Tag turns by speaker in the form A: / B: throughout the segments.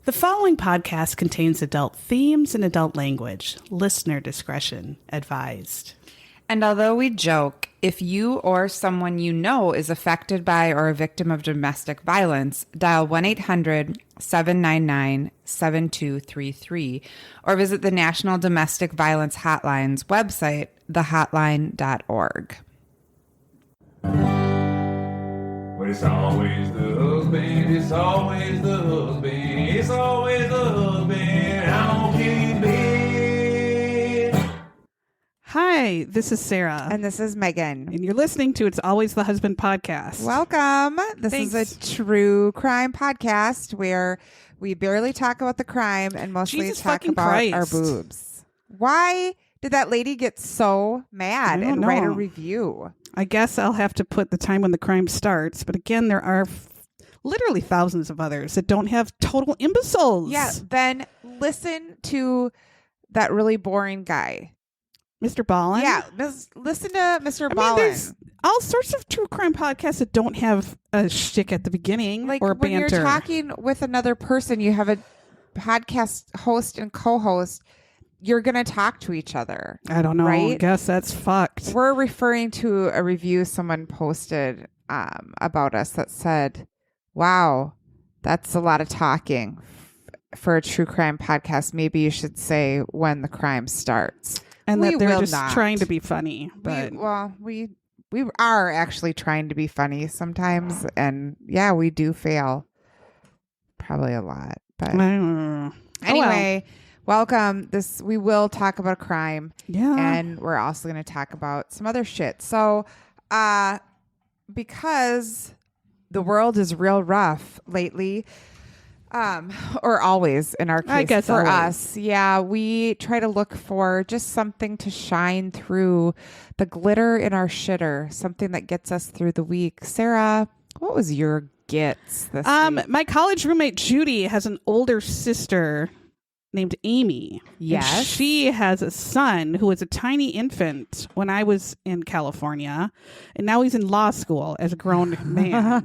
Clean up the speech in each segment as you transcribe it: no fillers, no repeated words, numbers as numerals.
A: The following podcast contains adult themes and adult language. Listener discretion advised.
B: And although we joke, if you or someone you know is affected by or a victim of domestic violence, dial 1-800-799-7233 or visit the National Domestic Violence Hotline's website, thehotline.org.
C: But it's always the husband, it's always the husband, it's always the husband, I don't keep bed.
A: Hi, this is Sarah.
D: And this is Megan.
A: And you're listening to It's Always the Husband podcast.
D: Welcome. This
A: Thanks.
D: is a true crime podcast where we barely talk about the crime and mostly
A: Jesus
D: talk
A: fucking
D: about
A: Christ.
D: our boobs. Why did that lady get so mad
A: I don't
D: and write a
A: know.
D: review?
A: I guess I'll have to put the time when the crime starts. But again, there are literally thousands of others that don't have total imbeciles.
D: Yeah, then listen to that really boring guy.
A: Mr. Ballin?
D: Yeah, listen to Mr.
A: I mean,
D: Ballin.
A: there's all sorts of true crime podcasts that don't have a shtick at the beginning
D: Like
A: or
D: when
A: banter.
D: you're talking with another person, you have a podcast host and co-host. You're going to talk to each other.
A: I don't know. I
D: right?
A: guess that's fucked.
D: We're referring to a review someone posted about us that said, wow, that's a lot of talking for a true crime podcast. Maybe you should say when the crime starts.
A: And
D: We
A: that they're
D: will
A: just
D: not.
A: trying to be funny. But
D: We are actually trying to be funny sometimes. And yeah, we do fail. Probably a lot. But
A: I don't know.
D: anyway, welcome. We will talk about crime.
A: Yeah.
D: And we're also going to talk about some other shit. So, because the world is real rough lately, or always in our case,
A: I guess
D: for
A: always.
D: us, yeah, we try to look for just something to shine through the glitter in our shitter, something that gets us through the week. Sarah, what was your gets this week?
A: My college roommate Judy has an older sister named Amy.
D: Yes.
A: And she has a son who was a tiny infant when I was in California, and now he's in law school as a grown man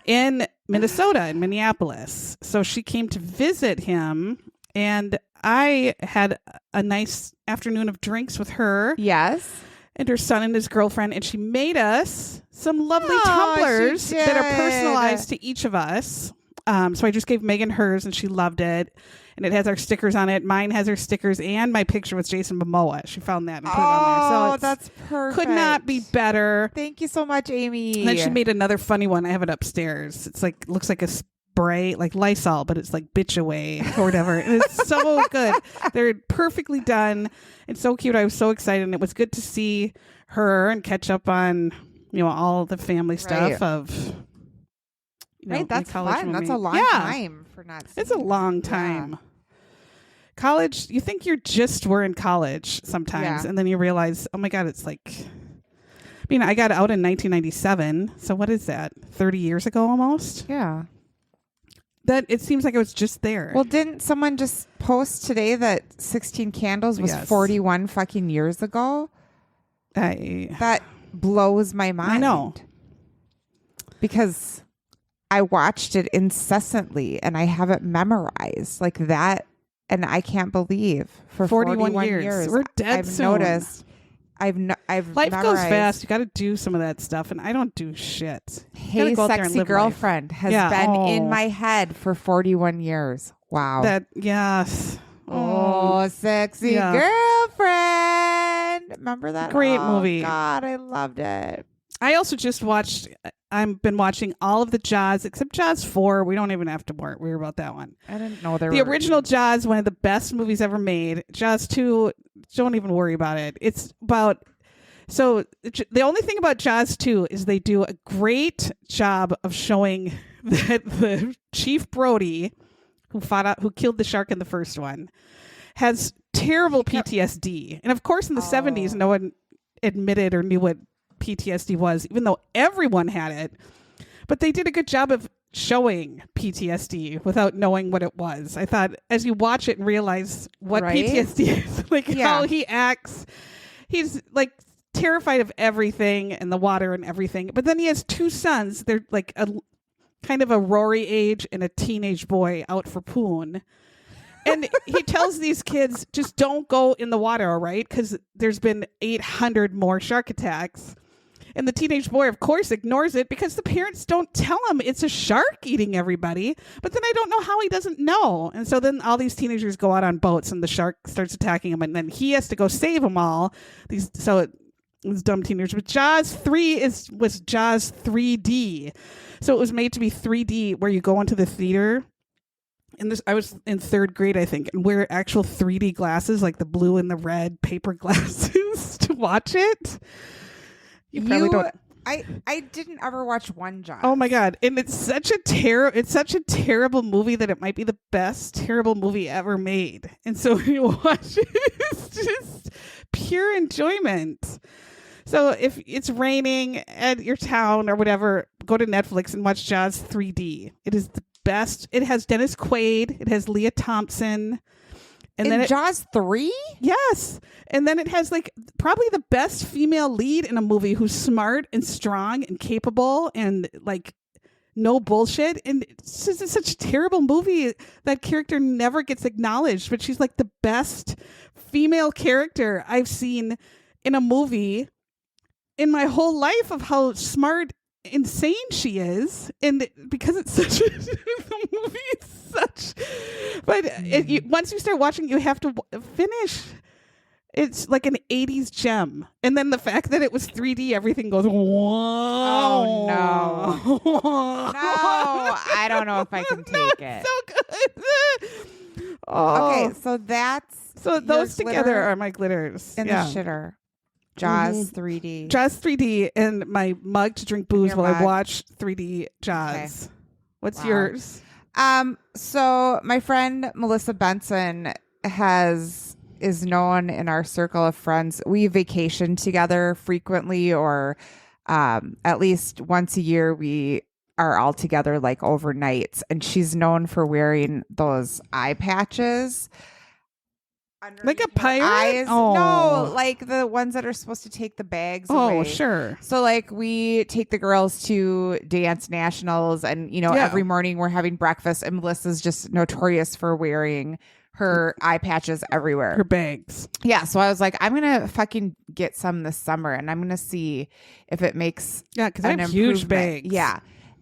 A: in Minnesota, in Minneapolis. So she came to visit him, and I had a nice afternoon of drinks with her
D: Yes.
A: and her son and his girlfriend, and she made us some lovely
D: Oh,
A: tumblers
D: she
A: that are
D: did.
A: personalized to each of us. So I just gave Megan hers, and she loved it. And it has our stickers on it. Mine has her stickers and my picture with Jason Momoa. She found that and put it on there. So it's,
D: that's perfect.
A: could not be better.
D: Thank you so much, Amy.
A: And then she made another funny one. I have it upstairs. It's like, looks like a spray, like Lysol, but it's like bitch away or whatever. And it's so good. They're perfectly done and so cute. I was so excited. And it was good to see her and catch up on, all the family stuff of,
D: Right, that's
A: my college
D: fun. That's
A: roommate.
D: a long
A: Yeah.
D: time for not.
A: It's a long time. College, you think we're in college sometimes,
D: Yeah.
A: and then you realize, oh my God, it's like, I got out in 1997. So what is that? 30 years ago almost?
D: Yeah.
A: That it seems like it was just there.
D: Well, didn't someone just post today that 16 Candles was
A: Yes.
D: 41 fucking years ago? That blows my mind.
A: I know.
D: Because I watched it incessantly and I have it memorized like that. And I can't believe for 41 years.
A: We're dead
D: I've
A: soon.
D: noticed. I've
A: Life
D: memorized.
A: goes fast. You got to do some of that stuff, and I don't do shit. You
D: Hey,
A: gotta go out there and
D: Sexy
A: live life.
D: Girlfriend has
A: Yeah.
D: been
A: Oh.
D: in my head for 41 years. Wow.
A: Yes.
D: Oh, Sexy
A: Yeah.
D: Girlfriend. Remember that?
A: Great
D: Oh,
A: movie.
D: God, I loved it.
A: I also just watched. I've been watching all of the Jaws except Jaws 4. We don't even have to worry about that one.
D: I didn't know there
A: The
D: were
A: original Jaws, one of the best movies ever made. Jaws 2, don't even worry about it. It's about. So the only thing about Jaws 2 is they do a great job of showing that the Chief Brody, who killed the shark in the first one, has terrible PTSD. And of course, in the 70s, no one admitted or knew what PTSD was, even though everyone had it. But they did a good job of showing PTSD without knowing what it was. I thought as you watch it and realize what
D: Right?
A: PTSD is, like how he acts, he's like terrified of everything and the water and everything. But then he has two sons. They're like kind kind of a Rory age and a teenage boy out for poon. And he tells these kids, just don't go in the water, all right? Because there's been 800 more shark attacks. And the teenage boy, of course, ignores it because the parents don't tell him it's a shark eating everybody. But then I don't know how he doesn't know. And so then all these teenagers go out on boats and the shark starts attacking him. And then he has to go save them all. These dumb teenagers. But Jaws 3 was Jaws 3D. So it was made to be 3D where you go into the theater. And I was in third grade, I think, and wear actual 3D glasses, like the blue and the red paper glasses to watch it. You probably don't.
D: I didn't ever watch one Jaws.
A: Oh my God. And it's such a terrible movie that it might be the best terrible movie ever made. And so when you watch it, it's just pure enjoyment. So if it's raining at your town or whatever, go to Netflix and watch Jaws 3D. It is the best. It has Dennis Quaid. It has Leah Thompson. And then
D: Jaws 3?
A: Yes. And then it has like probably the best female lead in a movie who's smart and strong and capable and like no bullshit. And it's just such a terrible movie. That character never gets acknowledged, but she's like the best female character I've seen in a movie in my whole life of how smart, insane she is. And because it's such the movie is such, but once you start watching, you have to finish. It's like an 80s gem. And then the fact that it was 3D, everything goes, whoa.
D: Oh, no. No, I don't know if I can take it.
A: So good.
D: Okay, so
A: those together are my glitters.
D: And the shitter. Jaws 3D.
A: Jaws 3D and my mug to drink booze while
D: mug.
A: I watch 3D Jaws. Okay. What's yours?
D: So my friend Melissa Benson is known in our circle of friends. We vacation together frequently, or at least once a year we are all together like overnights. And she's known for wearing those eye patches.
A: Like a pirate?
D: Eyes. Oh. No, like the ones that are supposed to take the bags away.
A: Oh, sure.
D: So like we take the girls to dance nationals and, every morning we're having breakfast and Melissa's just notorious for wearing her eye patches everywhere.
A: Her bags.
D: Yeah. So I was like, I'm going to fucking get some this summer and I'm going to see if it makes
A: because I have huge bags.
D: Yeah.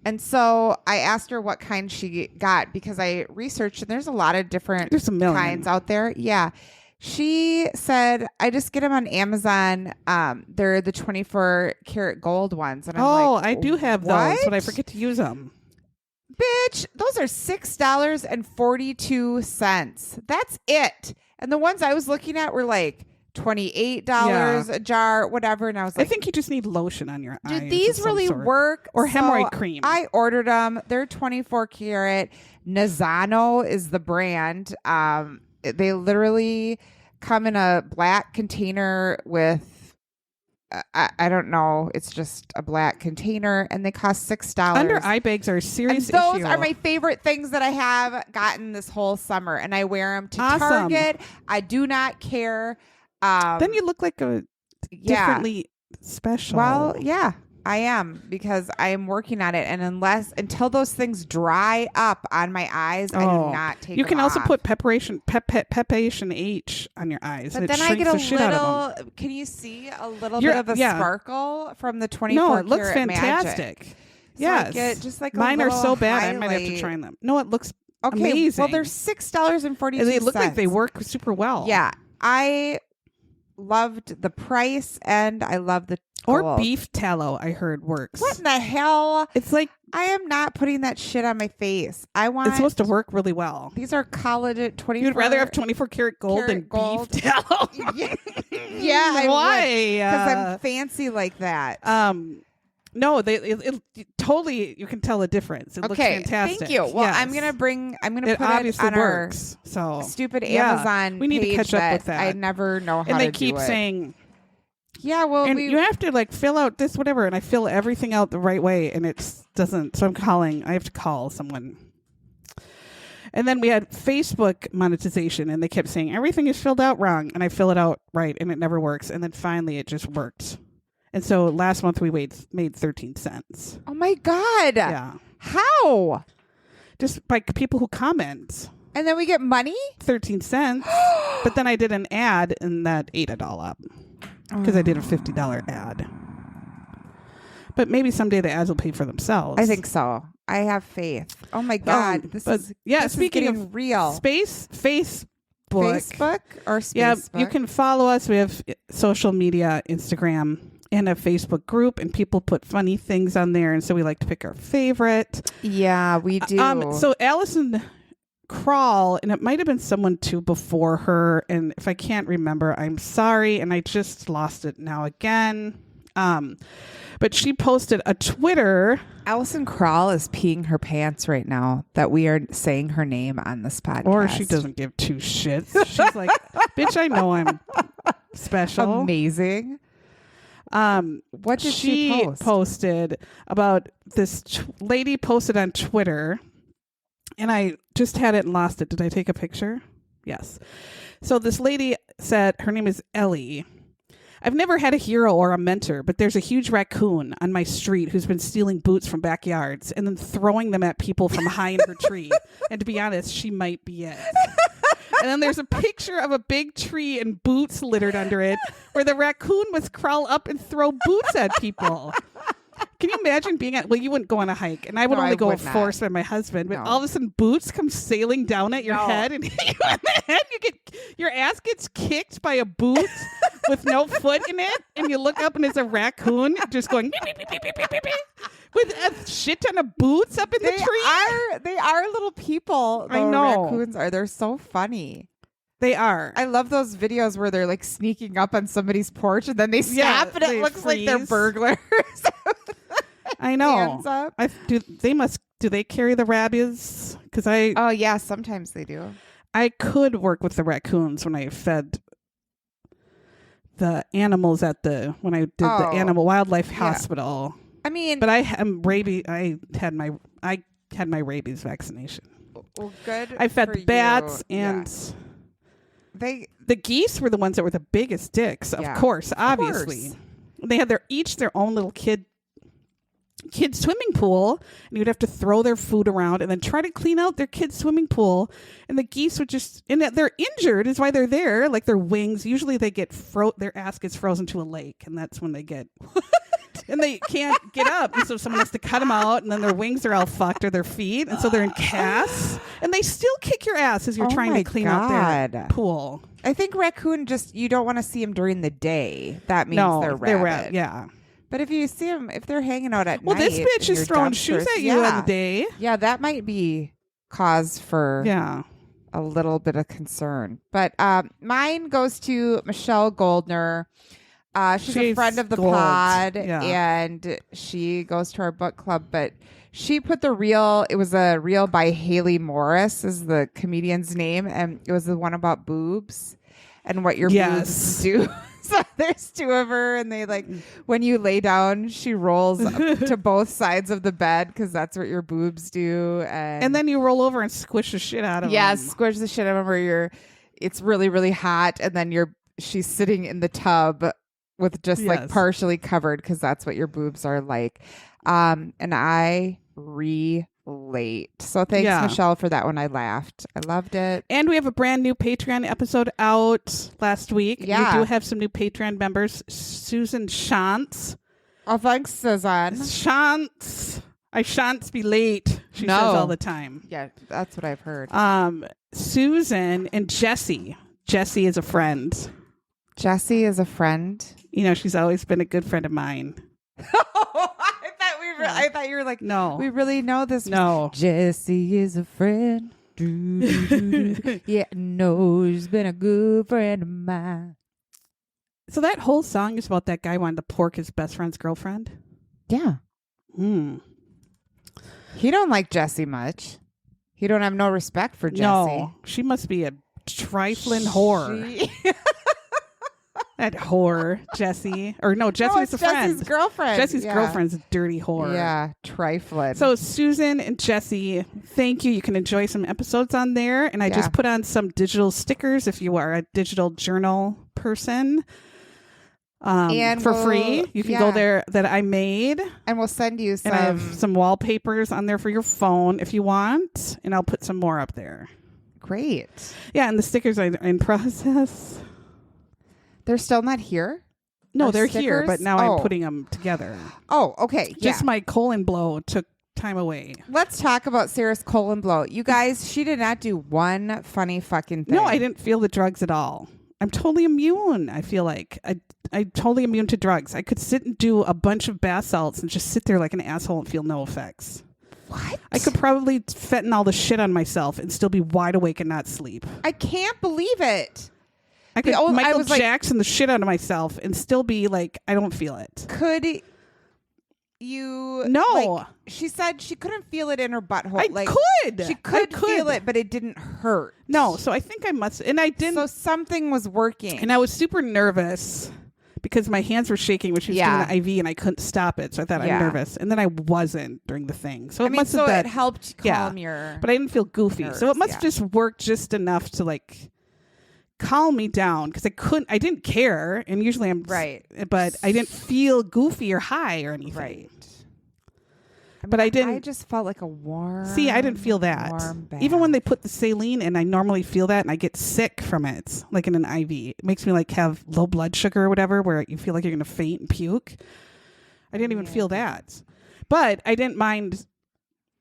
D: And so I asked her what kind she got because I researched and there's a lot of different kinds out there. Yeah. She said, I just get them on Amazon. They're the 24 karat gold ones. And I'm like,
A: I do have those, but I forget to use them.
D: Bitch, those are $6.42. That's it. And the ones I was looking at were like $28 a jar, whatever. And I was like,
A: I think you just need lotion on your eyes.
D: Do these really work?
A: Or hemorrhoid cream.
D: I ordered them. They're 24 karat. Nazano is the brand. They literally come in a black container with, I don't know. It's just a black container and they cost $6.
A: Under eye bags are a serious
D: and those
A: issue.
D: are my favorite things that I have gotten this whole summer. And I wear them to Target. I do not care.
A: Then you look like a differently special.
D: Well, yeah, I am because I am working on it. And until those things dry up on my eyes, I do not take them.
A: You can also put Preparation H on your eyes.
D: But
A: and
D: then
A: I get a
D: little, can you see a little bit of a sparkle from the 24
A: No, it looks
D: karat
A: fantastic.
D: Magic.
A: Yes.
D: So I get just like
A: mine are so bad,
D: highlight.
A: I might have to try them. No, it looks amazing.
D: Well, they're $6.42.
A: They look like they work super well.
D: Yeah. I loved the price and I love the
A: Or beef tallow, I heard works.
D: What in the hell?
A: It's like
D: I am not putting that shit on my face.
A: It's supposed to work really well.
D: These are collagen 24.
A: You'd rather have 24 karat gold than beef tallow.
D: Yeah,
A: why?
D: Because I'm fancy like that.
A: No, it totally. You can tell the difference. It looks fantastic.
D: Thank you. Well, yes. I'm gonna put it
A: obviously
D: on
A: works. So
D: stupid Amazon.
A: We need to catch up with that.
D: I never know how to do it.
A: And they keep saying,
D: yeah, well,
A: and you have to like fill out this whatever, and I fill everything out the right way, and it doesn't. So I have to call someone. And then we had Facebook monetization, and they kept saying everything is filled out wrong, and I fill it out right, and it never works. And then finally, it just worked. And so last month we made 13 cents.
D: Oh my God!
A: Yeah.
D: How?
A: Just by people who comment.
D: And then we get money?
A: 13 cents. But then I did an ad and that ate it all up. Because I did a $50 ad. But maybe someday the ads will pay for themselves.
D: I think so. I have faith. Oh my God. This is
A: speaking
D: of real.
A: Facebook.
D: Or Spacebook?
A: Yeah, you can follow us. We have social media, Instagram, and a Facebook group, and people put funny things on there, and so we like to pick our favorite.
D: Yeah, we do.
A: So Allison Crawl, and it might have been someone too before her, and if I can't remember, I'm sorry, and I just lost it now again. But she posted a Twitter.
D: Allison Crawl is peeing her pants right now that we are saying her name on this podcast.
A: Or she doesn't give two shits. She's like, bitch, I know I'm special.
D: Amazing. What did she post?
A: Posted about this lady posted on Twitter, and I just had it and lost it. Did I take a picture? Yes. So this lady said, her name is Ellie. I've never had a hero or a mentor, but there's a huge raccoon on my street who's been stealing boots from backyards and then throwing them at people from high in her tree. And to be honest, she might be it. And then there's a picture of a big tree and boots littered under it where the raccoon must crawl up and throw boots at people. Can you imagine being at, well, you wouldn't go on a hike, and I would only go forced by my husband, but all of a sudden boots come sailing down at your head and hit you on the head. Your ass gets kicked by a boot with no foot in it, and you look up and it's a raccoon just going beep, beep, beep, beep, beep, beep, beep, with a shit ton of boots up in the tree.
D: They are little people.
A: I know.
D: Raccoons are. They're so funny.
A: They are.
D: I love those videos where they're like sneaking up on somebody's porch and then they stop and it looks like they're burglars.
A: I know.
D: Hands up.
A: Do they carry the rabies? Because
D: oh yeah, sometimes they do.
A: I could work with the raccoons when I fed the animals when I did the animal wildlife hospital.
D: I mean,
A: but I had my rabies vaccination.
D: Well, good.
A: I fed the bats and the geese were the ones that were the biggest dicks, of course, obviously. They had their own little kid swimming pool, and you'd have to throw their food around and then try to clean out their kid's swimming pool. And the geese would and they're injured is why they're there. Like their wings, usually they get their ass gets frozen to a lake, and that's when they get and they can't get up, and so someone has to cut them out, and then their wings are all fucked or their feet, and so they're in casts, and they still kick your ass as you're trying to clean out their pool.
D: I think raccoon you don't want to see them during the day. That means they're rabid.
A: Yeah.
D: But if you see them, if they're hanging out at night.
A: Well, this bitch is throwing shoes at you in the day.
D: Yeah, that might be cause for a little bit of concern. But mine goes to Michelle Goldner. She's a friend of the pod, and she goes to our book club. But she put it was a reel by Haley Morris is the comedian's name, and it was the one about boobs and what your boobs do. So there's two of her, and they when you lay down, she rolls up to both sides of the bed because that's what your boobs do. And
A: then you roll over and squish the shit out of them.
D: Yeah, squish the shit out of them where it's really, really hot, and then she's sitting in the tub with just partially covered because that's what your boobs are like. And I relate. So thanks, Michelle, for that one. I laughed. I loved it.
A: And we have a brand new Patreon episode out last week.
D: Yeah.
A: We do have some new Patreon members. Susan Shantz.
D: Oh, thanks, Susan.
A: Shantz. I shan't be late. She says all the time.
D: Yeah, that's what I've heard.
A: Susan and Jessie. Jessie is a friend.
D: Jessie is a friend?
A: You know, she's always been a good friend of mine.
D: I thought you were like,
A: no,
D: we really know this.
A: No,
D: Jessie is a friend. Yeah, no, she's been a good friend of mine.
A: So that whole song is about that guy wanting to pork his best friend's girlfriend.
D: Yeah. He don't like Jessie much. He don't have no respect for Jessie.
A: No, she must be a trifling whore. That whore, Jessie. Or no, Jessie's a friend.
D: Jesse's girlfriend.
A: Jesse's girlfriend's a dirty whore.
D: Yeah, trifling.
A: So Susan and Jessie, thank you. You can enjoy some episodes on there. And I just put on some digital stickers if you are a digital journal person.
D: And
A: for free. You can go there that I made.
D: And we'll send you some.
A: And I have some wallpapers on there for your phone if you want. And I'll put some more up there.
D: Great.
A: Yeah, and the stickers are in process.
D: They're still not here?
A: No,
D: Our
A: they're
D: stickers?
A: here, but now I'm putting them together.
D: Oh, okay.
A: Just my colon blow took time away.
D: Let's talk about Sarah's colon blow. You guys, she did not do one funny fucking thing.
A: No, I didn't feel the drugs at all. I'm totally immune. I feel like I'm totally immune to drugs. I could sit and do a bunch of bath salts and just sit there like an asshole and feel no effects.
D: What?
A: I could probably fentanyl the shit on myself and still be wide awake and not sleep.
D: I can't believe it.
A: I could Michael Jackson the shit out of myself and still be like, I don't feel it.
D: Could you?
A: No.
D: Like, she said she couldn't feel it in her butthole.
A: I could.
D: She could feel it, but it didn't hurt.
A: No, so I think I must. And I didn't.
D: So something was working.
A: And I was super nervous because my hands were shaking when she was doing the IV and I couldn't stop it. So I thought I'm nervous. And then I wasn't during the thing. So
D: it helped calm your.
A: But I didn't feel goofy.
D: nerves,
A: So it must have just worked just enough to like calm me down because I didn't care. And usually I'm
D: right.
A: But I didn't feel goofy or high or anything.
D: Right.
A: But I didn't.
D: I just felt like a warm.
A: See, I didn't feel that. Even when they put the saline, and I normally feel that, and I get sick from it, like in an IV. It makes me like have low blood sugar or whatever, where you feel like you're going to faint and puke. I didn't even feel that. But I didn't mind.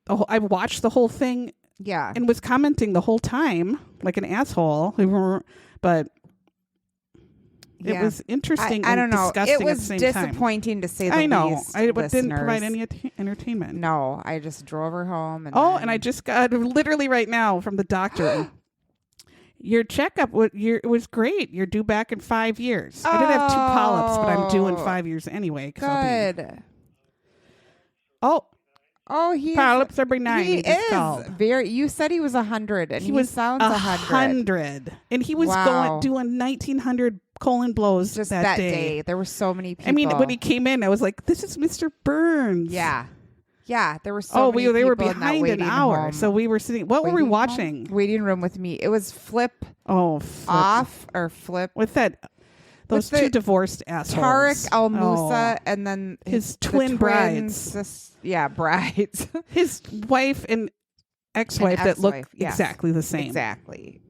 A: I watched the whole thing.
D: Yeah.
A: And was commenting the whole time like an asshole. But it was interesting.
D: I don't know.
A: Disgusting
D: It was
A: at the same time.
D: disappointing to say the
A: I know.
D: least.
A: I didn't
D: listeners.
A: provide any entertainment.
D: No, I just drove her home. And
A: and I just got literally right now from the doctor. Your checkup it was great. You're due back in 5 years. I did have 2 polyps, but I'm due in 5 years anyway.
D: Good. He
A: polyps every night.
D: He is very. You said he was 100, and he sounds
A: 100, and he was doing 1,900 colon blows
D: just
A: that day.
D: There were so many people.
A: I mean, when he came in, I was like, "This is Mr. Burns."
D: Yeah. There were so many people.
A: They were behind an hour, so we were sitting. What were we watching?
D: Waiting room with me. It was Flip.
A: Flip.
D: Off or Flip
A: with that. Those 2 divorced assholes.
D: Tariq Al Musa and then
A: his twin brides.
D: Brides.
A: His wife and ex-wife that look exactly the same.
D: Exactly.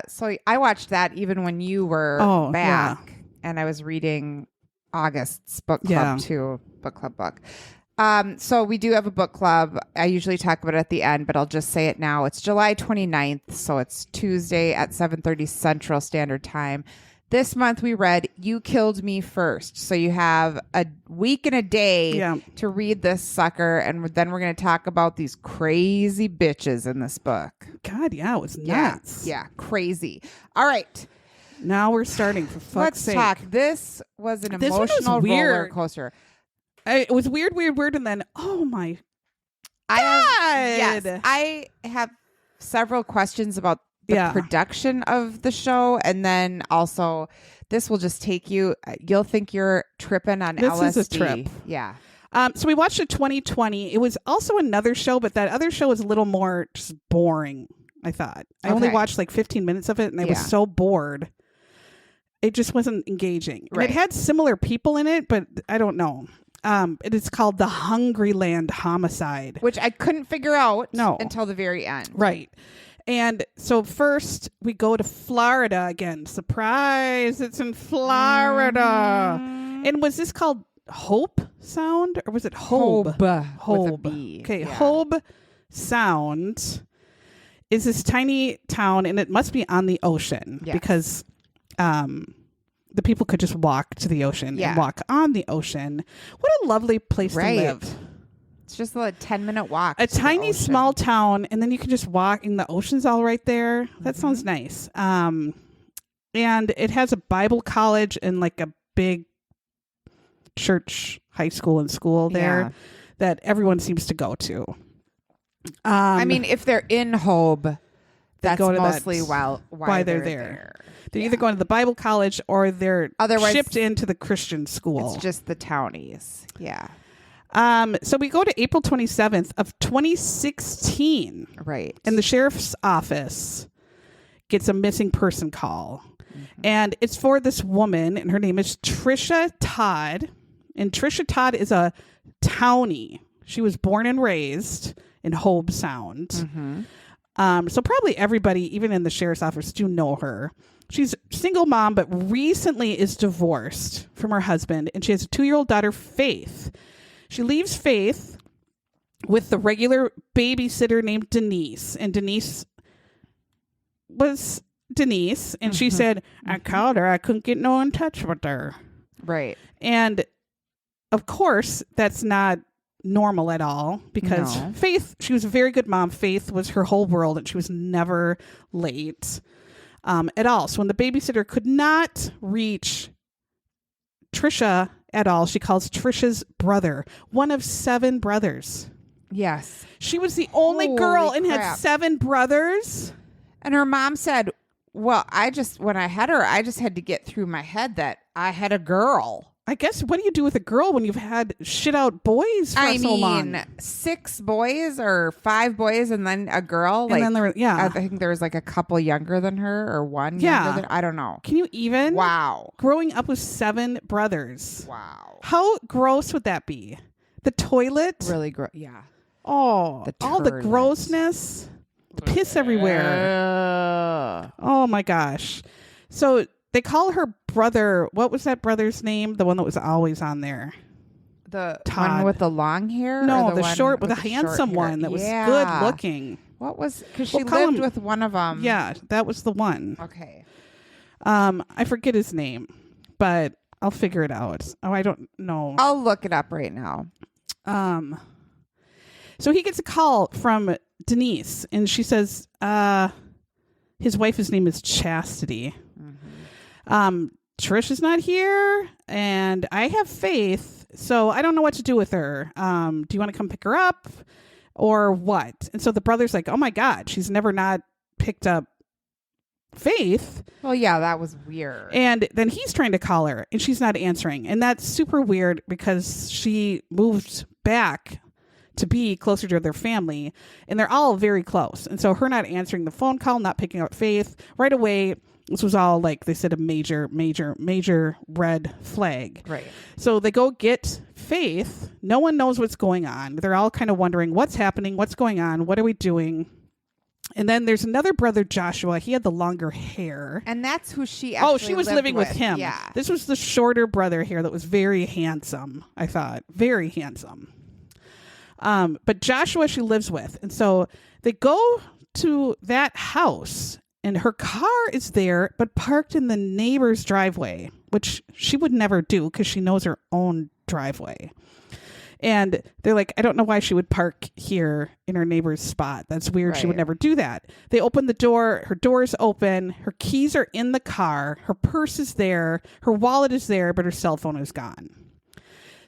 D: So I watched that even when you were back, and I was reading August's book club too. Book club book. So we do have a book club. I usually talk about it at the end, but I'll just say it now. It's July 29th, so it's Tuesday at 7:30 Central Standard Time. This month we read You Killed Me First. So you have a week and a day to read this sucker. And then we're going to talk about these crazy bitches in this book.
A: God, it was nuts.
D: Yeah, crazy. All right.
A: Now we're starting, for fuck's sake.
D: Let's talk. This was an emotional roller coaster.
A: It was weird. And then, oh my God.
D: I have several questions about the production of the show, and then also this will just take you'll think you're tripping on LSD.
A: This is a trip.
D: Yeah.
A: So we watched a 2020. It was also another show, but that other show was a little more just boring, I thought. I only watched like 15 minutes of it, and I was so bored. It just wasn't engaging. Right. It had similar people in it, but I don't know. It is called the Hungryland Homicide,
D: which I couldn't figure out until the very end.
A: Right. And so first we go to Florida again. Surprise, it's in Florida. And was this called Hope Sound or was it Hobe?
D: Hobe.
A: Okay, Hobe Sound is this tiny town, and it must be on the ocean because the people could just walk to the ocean and walk on the ocean. What a lovely place to live.
D: It's just a 10-minute walk.
A: A tiny, small town, and then you can just walk, and the ocean's all right there. That sounds nice. And it has a Bible college and like a big church, high school, and school there that everyone seems to go to.
D: I mean, if they're in Hobe, that's mostly why they're there.
A: They're either going to the Bible college or they're shipped into the Christian school.
D: It's just the townies. Yeah.
A: So we go to April 27th of 2016.
D: Right.
A: And the sheriff's office gets a missing person call. And it's for this woman, and her name is Tricia Todd. And Tricia Todd is a townie. She was born and raised in Hobe Sound. So probably everybody, even in the sheriff's office, do know her. She's a single mom, but recently is divorced from her husband, and she has a 2-year-old daughter, Faith. She leaves Faith with the regular babysitter named Denise, and Denise was Denise, and she said, I called her, I couldn't get no in touch with her.
D: Right.
A: And of course, that's not normal at all, because Faith, she was a very good mom. Faith was her whole world, and she was never late at all. So when the babysitter could not reach Tricia at all, she calls Tricia's brother, one of 7 brothers.
D: Yes.
A: She was the only
D: Holy
A: girl and had
D: crap.
A: 7 brothers.
D: And her mom said, well, when I had her, I just had to get through my head that I had a girl.
A: I guess, what do you do with a girl when you've had shit out boys for so long?
D: 6 boys or 5 boys and then a girl.
A: And then there were,
D: I think there was like a couple younger than her or one younger than, I don't know.
A: Can you even?
D: Wow.
A: Growing up with 7 brothers.
D: Wow.
A: How gross would that be? The toilet?
D: Really gross. Yeah.
A: Oh, all the
D: toilet.
A: grossness. The piss everywhere. Oh my gosh. So they call her brother. What was that brother's name? The one that was always on there.
D: The
A: Todd.
D: one with the long hair?
A: No,
D: or
A: the
D: one
A: short, with
D: the
A: a handsome
D: short hair?
A: one that was good looking.
D: What was, because
A: We'll
D: she
A: call
D: lived
A: him-
D: with one of them.
A: Yeah, that was the one.
D: Okay.
A: I forget his name, but I'll figure it out. Oh, I don't know.
D: I'll look it up right now.
A: So he gets a call from Denise, and she says his wife's name is Chastity. Trish is not here, and I have Faith, so I don't know what to do with her. Do you want to come pick her up or what? And so the brother's like, oh my God, she's never not picked up Faith.
D: Well, yeah, that was weird.
A: And then he's trying to call her, and she's not answering. And that's super weird because she moved back to be closer to their family, and they're all very close. And so her not answering the phone call, not picking up Faith right away, this was all, like they said, a major red flag.
D: Right.
A: So they go get Faith. No one knows what's going on. They're all kind of wondering what's happening, what's going on, what are we doing? And then there's another brother, Joshua. He had the longer hair.
D: And that's who she actually
A: she was
D: lived
A: living with him.
D: Yeah.
A: This was the shorter brother here that was very handsome, I thought. Very handsome. But Joshua she lives with. And so they go to that house, and her car is there, but parked in the neighbor's driveway, which she would never do because she knows her own driveway. And they're like, I don't know why she would park here in her neighbor's spot. That's weird. She would
D: Right.
A: never do that. They open the door. Her door is open. Her keys are in the car. Her purse is there. Her wallet is there, but her cell phone is gone.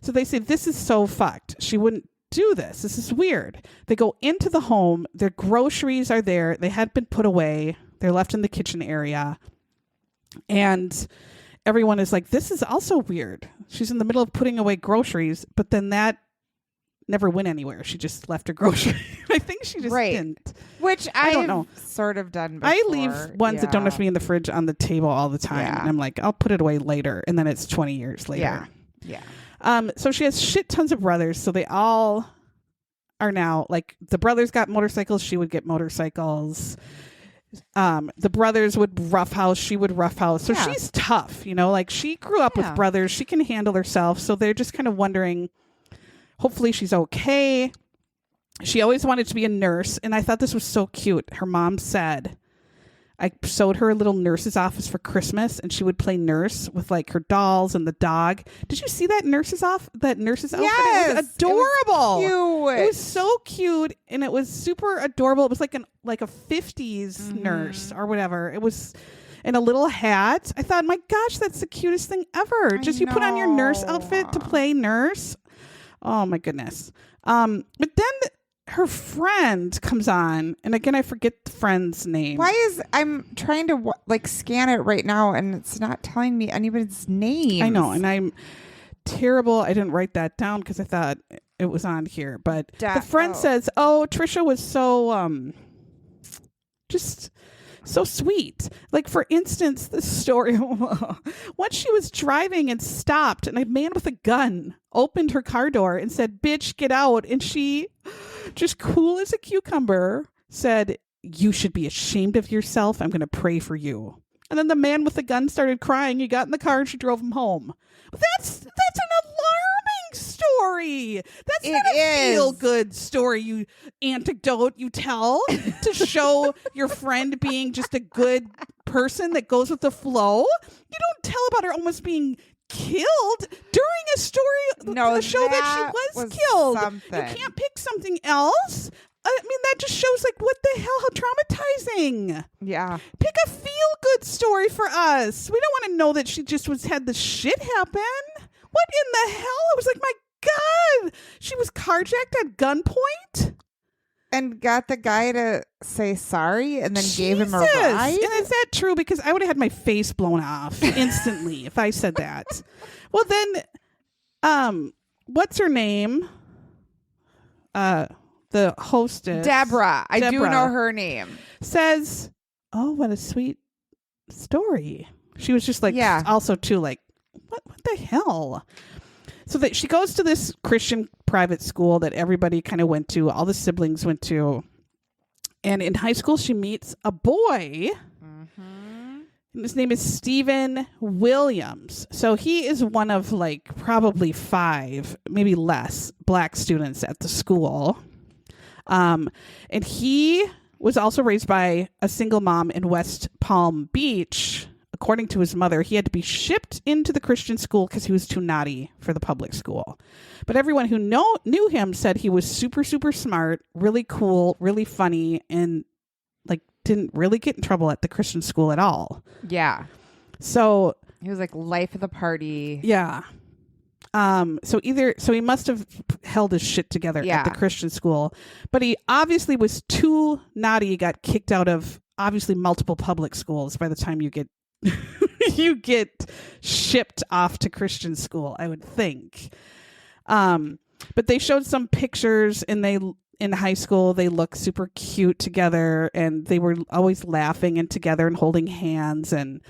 A: So they say, this is so fucked. She wouldn't do this. This is weird. They go into the home. Their groceries are there. They had been put away. They're left in the kitchen area. And everyone is like, this is also weird. She's in the middle of putting away groceries, but then that never went anywhere. She just left her groceries. I think she just
D: Right.
A: didn't.
D: Which
A: I don't
D: I've
A: know.
D: sort of done before.
A: I leave ones that don't have to
D: Yeah.
A: be in the fridge on the table all the time.
D: Yeah.
A: And I'm like, I'll put it away later. And then it's 20 years later.
D: Yeah. Yeah.
A: So she has shit tons of brothers. So they all are now, like, the brothers got motorcycles. She would get motorcycles. The brothers would roughhouse. She would roughhouse. So
D: Yeah.
A: she's tough, like she grew up
D: Yeah.
A: with brothers. She can handle herself. So they're just kind of wondering, hopefully she's okay. She always wanted to be a nurse. And I thought this was so cute. Her mom said, I sewed her a little nurse's office for Christmas, and she would play nurse with like her dolls and the dog. Did you see that nurse's outfit?
D: Yes,
A: It was adorable.
D: Cute.
A: It was so cute, and it was super adorable. It was like a 50s
D: Mm-hmm.
A: nurse or whatever. It was in a little hat. I thought, my gosh, that's the cutest thing ever. Just you put on your nurse outfit to play nurse. Oh my goodness. But then her friend comes on, and again, I forget the friend's name.
D: I'm trying to scan it right now, and it's not telling me anybody's name.
A: I know, and I'm terrible. I didn't write that down because I thought it was on here. But the friend says, "Oh, Tricia was so just So sweet. Like, for instance, the story, once she was driving and stopped, and a man with a gun opened her car door and said, "Bitch, get out." And she, just cool as a cucumber, said, "You should be ashamed of yourself. I'm going to pray for you." And then the man with the gun started crying. He got in the car and she drove him home. But that's an alarming story. That's not a feel-good story, you anecdote you tell to show your friend being just a good person that goes with the flow. You don't tell about her almost being killed during a story,
D: No,
A: the show that she was killed.
D: something.
A: You can't pick something else. I mean, that just shows, like, what the hell, how traumatizing.
D: Yeah.
A: Pick a feel-good story for us. We don't want to know that she just had the shit happen. What in the hell? I was like, my God. She was carjacked at gunpoint?
D: And got the guy to say sorry and then gave him a
A: Jesus.
D: ride?
A: And is that true? Because I would have had my face blown off instantly if I said that. Well, then, what's her name? The hostess,
D: Deborah. I do
A: Deborah,
D: know her name.
A: says, "Oh, what a sweet story." She was just like,
D: Yeah.
A: also too, like, what the hell? So that she goes to this Christian private school that everybody kind of went to, all the siblings went to. And in high school, she meets a boy. And his name is Stephen Williams. So he is one of, like, probably 5, maybe less, black students at the school. And he was also raised by a single mom in West Palm Beach. According to his mother, he had to be shipped into the Christian school because he was too naughty for the public school. But everyone who knew him said he was super, super smart, really cool, really funny, and, like, didn't really get in trouble at the Christian school at all.
D: Yeah.
A: So
D: He was like life of the party.
A: yeah. So he must have held his shit together at the Christian school, but he obviously was too naughty. He got kicked out of obviously multiple public schools by the time you get you get shipped off to Christian school, I would think. But they showed some pictures, and in high school they look super cute together, and they were always laughing and together and holding hands. And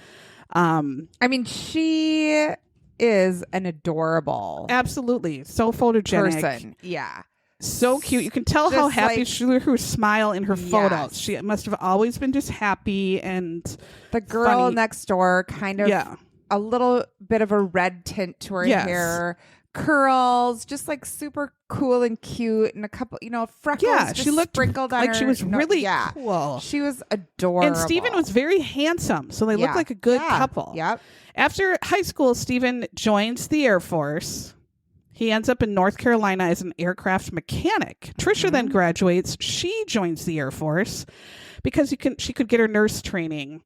D: I mean, she is an adorable
A: absolutely so photogenic
D: person. Yeah.
A: So cute. You can tell how
D: Just
A: happy
D: like-
A: she, her smile in her
D: Yes.
A: photos. She must have always been just happy and
D: The girl
A: funny.
D: next door, kind of a little bit of a red tint to her
A: Yes.
D: hair, curls, just like super cool and cute, and a couple, freckles.
A: Yeah,
D: just
A: she looked
D: sprinkled on
A: like
D: her.
A: she was really
D: yeah.
A: cool.
D: She was adorable.
A: And Stephen was very handsome, so they looked like a good couple.
D: Yep.
A: After high school, Stephen joins the Air Force. He ends up in North Carolina as an aircraft mechanic. Tricia then graduates. She joins the Air Force because she could get her nurse training.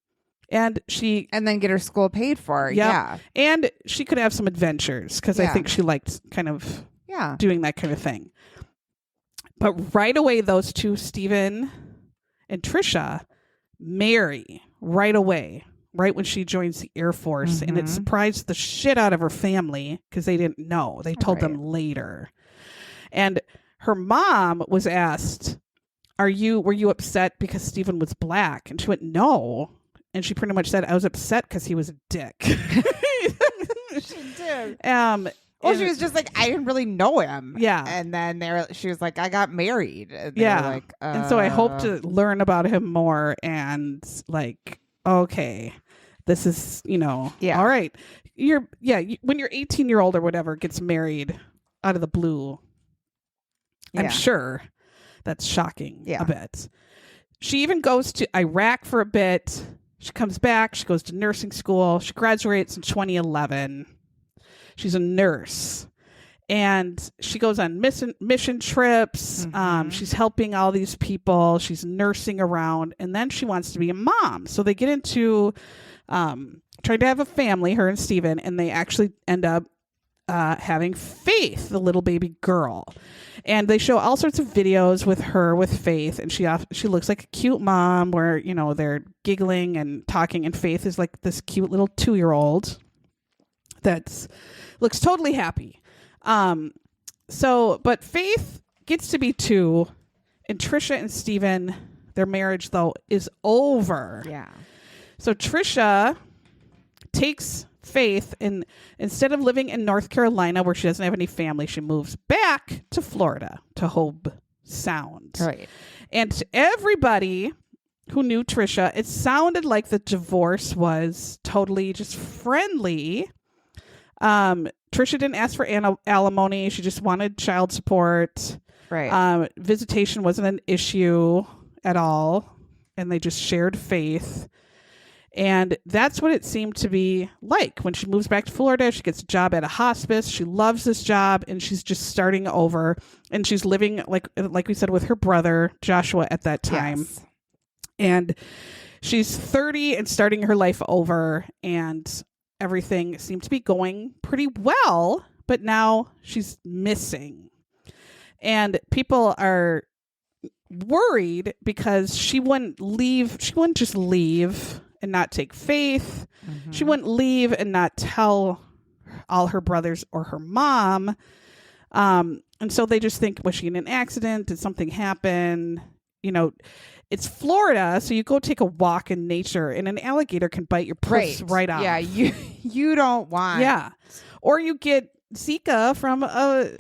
A: And
D: then get her school paid for.
A: Yep.
D: Yeah.
A: And she could have some adventures because I think she liked kind of doing that kind of thing. But right away, those two, Stephen and Tricia, marry right away, right when she joins the Air Force. And it surprised the shit out of her family because they didn't know. They told them later. And her mom was asked, were you upset because Stephen was black? And she went, no. And she pretty much said, I was upset because he was a dick.
D: She did. She was just like, I didn't really know him.
A: Yeah.
D: And then she was like, I got married. And they were like,
A: and so I hope to learn about him more and like, okay, this is, all right. When your 18-year-old or whatever gets married out of the blue, I'm sure that's shocking a bit. She even goes to Iraq for a bit. She comes back. She goes to nursing school. She graduates in 2011. She's a nurse. And she goes on mission trips. She's helping all these people. She's nursing around. And then she wants to be a mom. So they get into trying to have a family, her and Stephen. And they actually end up having Faith, the little baby girl. And they show all sorts of videos with her with Faith, and she looks like a cute mom where, they're giggling and talking, and Faith is like this cute little 2-year-old that looks totally happy. But Faith gets to be 2, and Tricia and Stephen, Their marriage, though, is over.
D: Yeah.
A: So Tricia takes Faith, and instead of living in North Carolina where she doesn't have any family, she moves back to Florida, to Hobe Sound.
D: Right.
A: And to everybody who knew Tricia, it sounded like the divorce was totally just friendly. Tricia didn't ask for alimony. She just wanted child support.
D: Right.
A: Visitation wasn't an issue at all. And they just shared Faith. And that's what it seemed to be like. When she moves back to Florida, she gets a job at a hospice. She loves this job, and she's just starting over. And she's living, like we said, with her brother, Joshua, at that time.
D: Yes.
A: And she's 30 and starting her life over. And everything seemed to be going pretty well. But now she's missing. And people are worried because she wouldn't leave. She wouldn't just leave and not take Faith.
D: Mm-hmm.
A: She wouldn't leave and not tell all her brothers or her mom. And so they just think, was she in an accident? Did something happen? You know, it's Florida, so you go take a walk in nature and an alligator can bite your puss right off.
D: Yeah, you don't want.
A: Yeah. Or you get Zika from a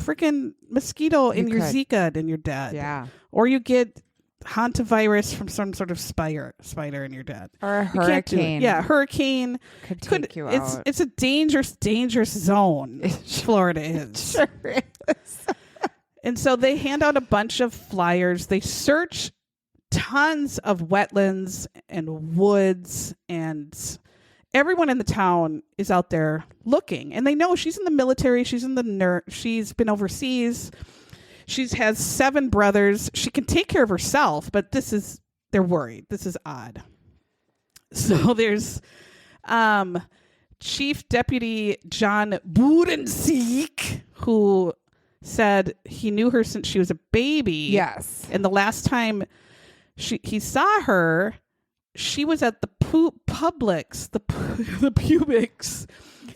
A: freaking mosquito in your
D: could.
A: Zika and you're dead.
D: Yeah.
A: Or you get hantavirus from some sort of spider and you're dead.
D: Or a
A: You can't do it.
D: hurricane.
A: Yeah, hurricane
D: Could take you out.
A: It's a dangerous zone. Florida is.
D: Sure is.
A: And so they hand out a bunch of flyers. They search tons of wetlands and woods, and everyone in the town is out there looking. And they know she's in the military. She's in the she's been overseas. She has 7 brothers. She can take care of herself, but they're worried. This is odd. So there's Chief Deputy John Budenseek, who said he knew her since she was a baby.
D: Yes.
A: And the last time he saw her, she was at the Publix, the Pubics.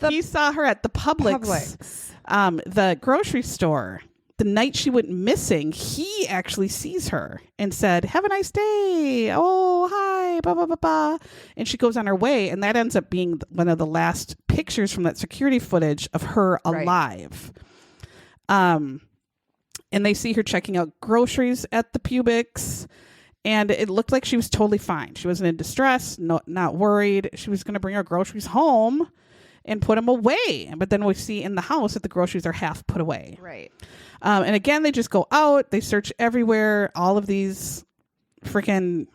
A: He saw her at the Publix. The grocery store. The night she went missing, he actually sees her and said, "Have a nice day. Oh, hi, blah, blah, blah, blah." And she goes on her way. And that ends up being one of the last pictures from that security footage of her alive. And they see her checking out groceries at the Pubics. And it looked like she was totally fine. She wasn't in distress, not worried. She was going to bring her groceries home and put them away. But then we see in the house that the groceries are half put away.
D: Right.
A: And again, they just go out. They search everywhere. All of these freaking,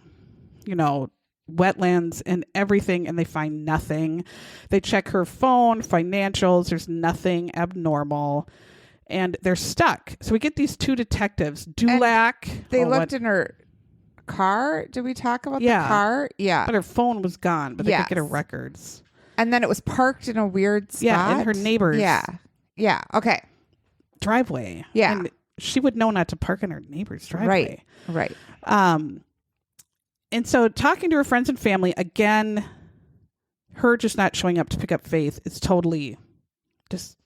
A: wetlands and everything. And they find nothing. They check her phone, financials. There's nothing abnormal. And they're stuck. So we get these 2 detectives. Dulac.
D: They looked in her car. Did we talk about the car? Yeah.
A: But her phone was gone. But they could get her records.
D: And then it was parked in a weird spot.
A: Yeah, in her neighbor's.
D: Yeah. Yeah. Okay.
A: Driveway.
D: Yeah.
A: And she would know not to park in her neighbor's driveway.
D: Right.
A: And so talking to her friends and family, again, her just not showing up to pick up Faith is totally just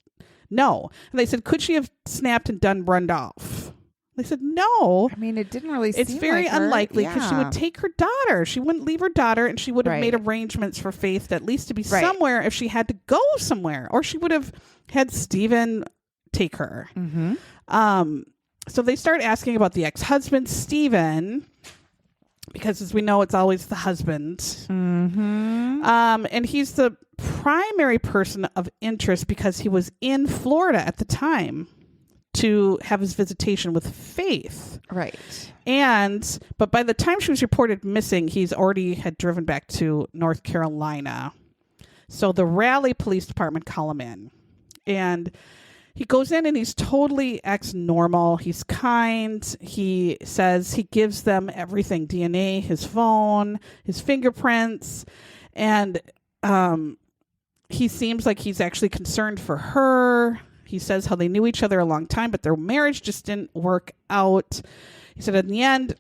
A: no. And they said, could she have snapped and run off? They said, no.
D: I mean, it didn't really
A: It's
D: seem
A: very
D: like her.
A: unlikely because she would take her daughter. She wouldn't leave her daughter, and she would have made
D: Right.
A: arrangements for Faith at least to be somewhere if she had to go somewhere, or she would have had Stephen take her.
D: Mm-hmm.
A: So they start asking about the ex-husband, Stephen, because as we know, it's always the husband.
D: Mm-hmm.
A: And he's the primary person of interest because he was in Florida at the time to have his visitation with Faith.
D: Right.
A: But by the time she was reported missing, he's already had driven back to North Carolina. So the Raleigh Police Department call him in. And he goes in and he's totally ex-normal. He's kind. He says he gives them everything. DNA, his phone, his fingerprints. And he seems like he's actually concerned for her. He says how they knew each other a long time, but their marriage just didn't work out. He said, in the end,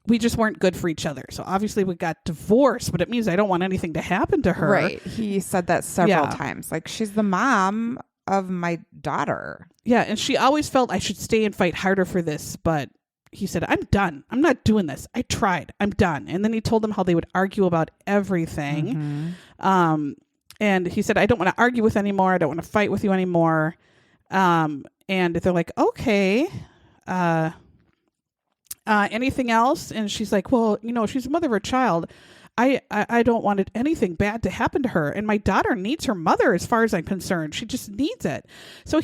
A: we just weren't good for each other. So obviously we got divorced, but it means I don't want anything to happen to her.
D: Right. He said that several times. Like, she's the mom of my daughter.
A: Yeah. And she always felt I should stay and fight harder for this, but he said, I'm done. I'm not doing this. I tried. I'm done. And then he told them how they would argue about everything. And he said, I don't want to argue with anymore. I don't want to fight with you anymore. And they're like, okay. Anything else? And she's like, well, she's a mother of her child. I don't want anything bad to happen to her. And my daughter needs her mother as far as I'm concerned. She just needs it. So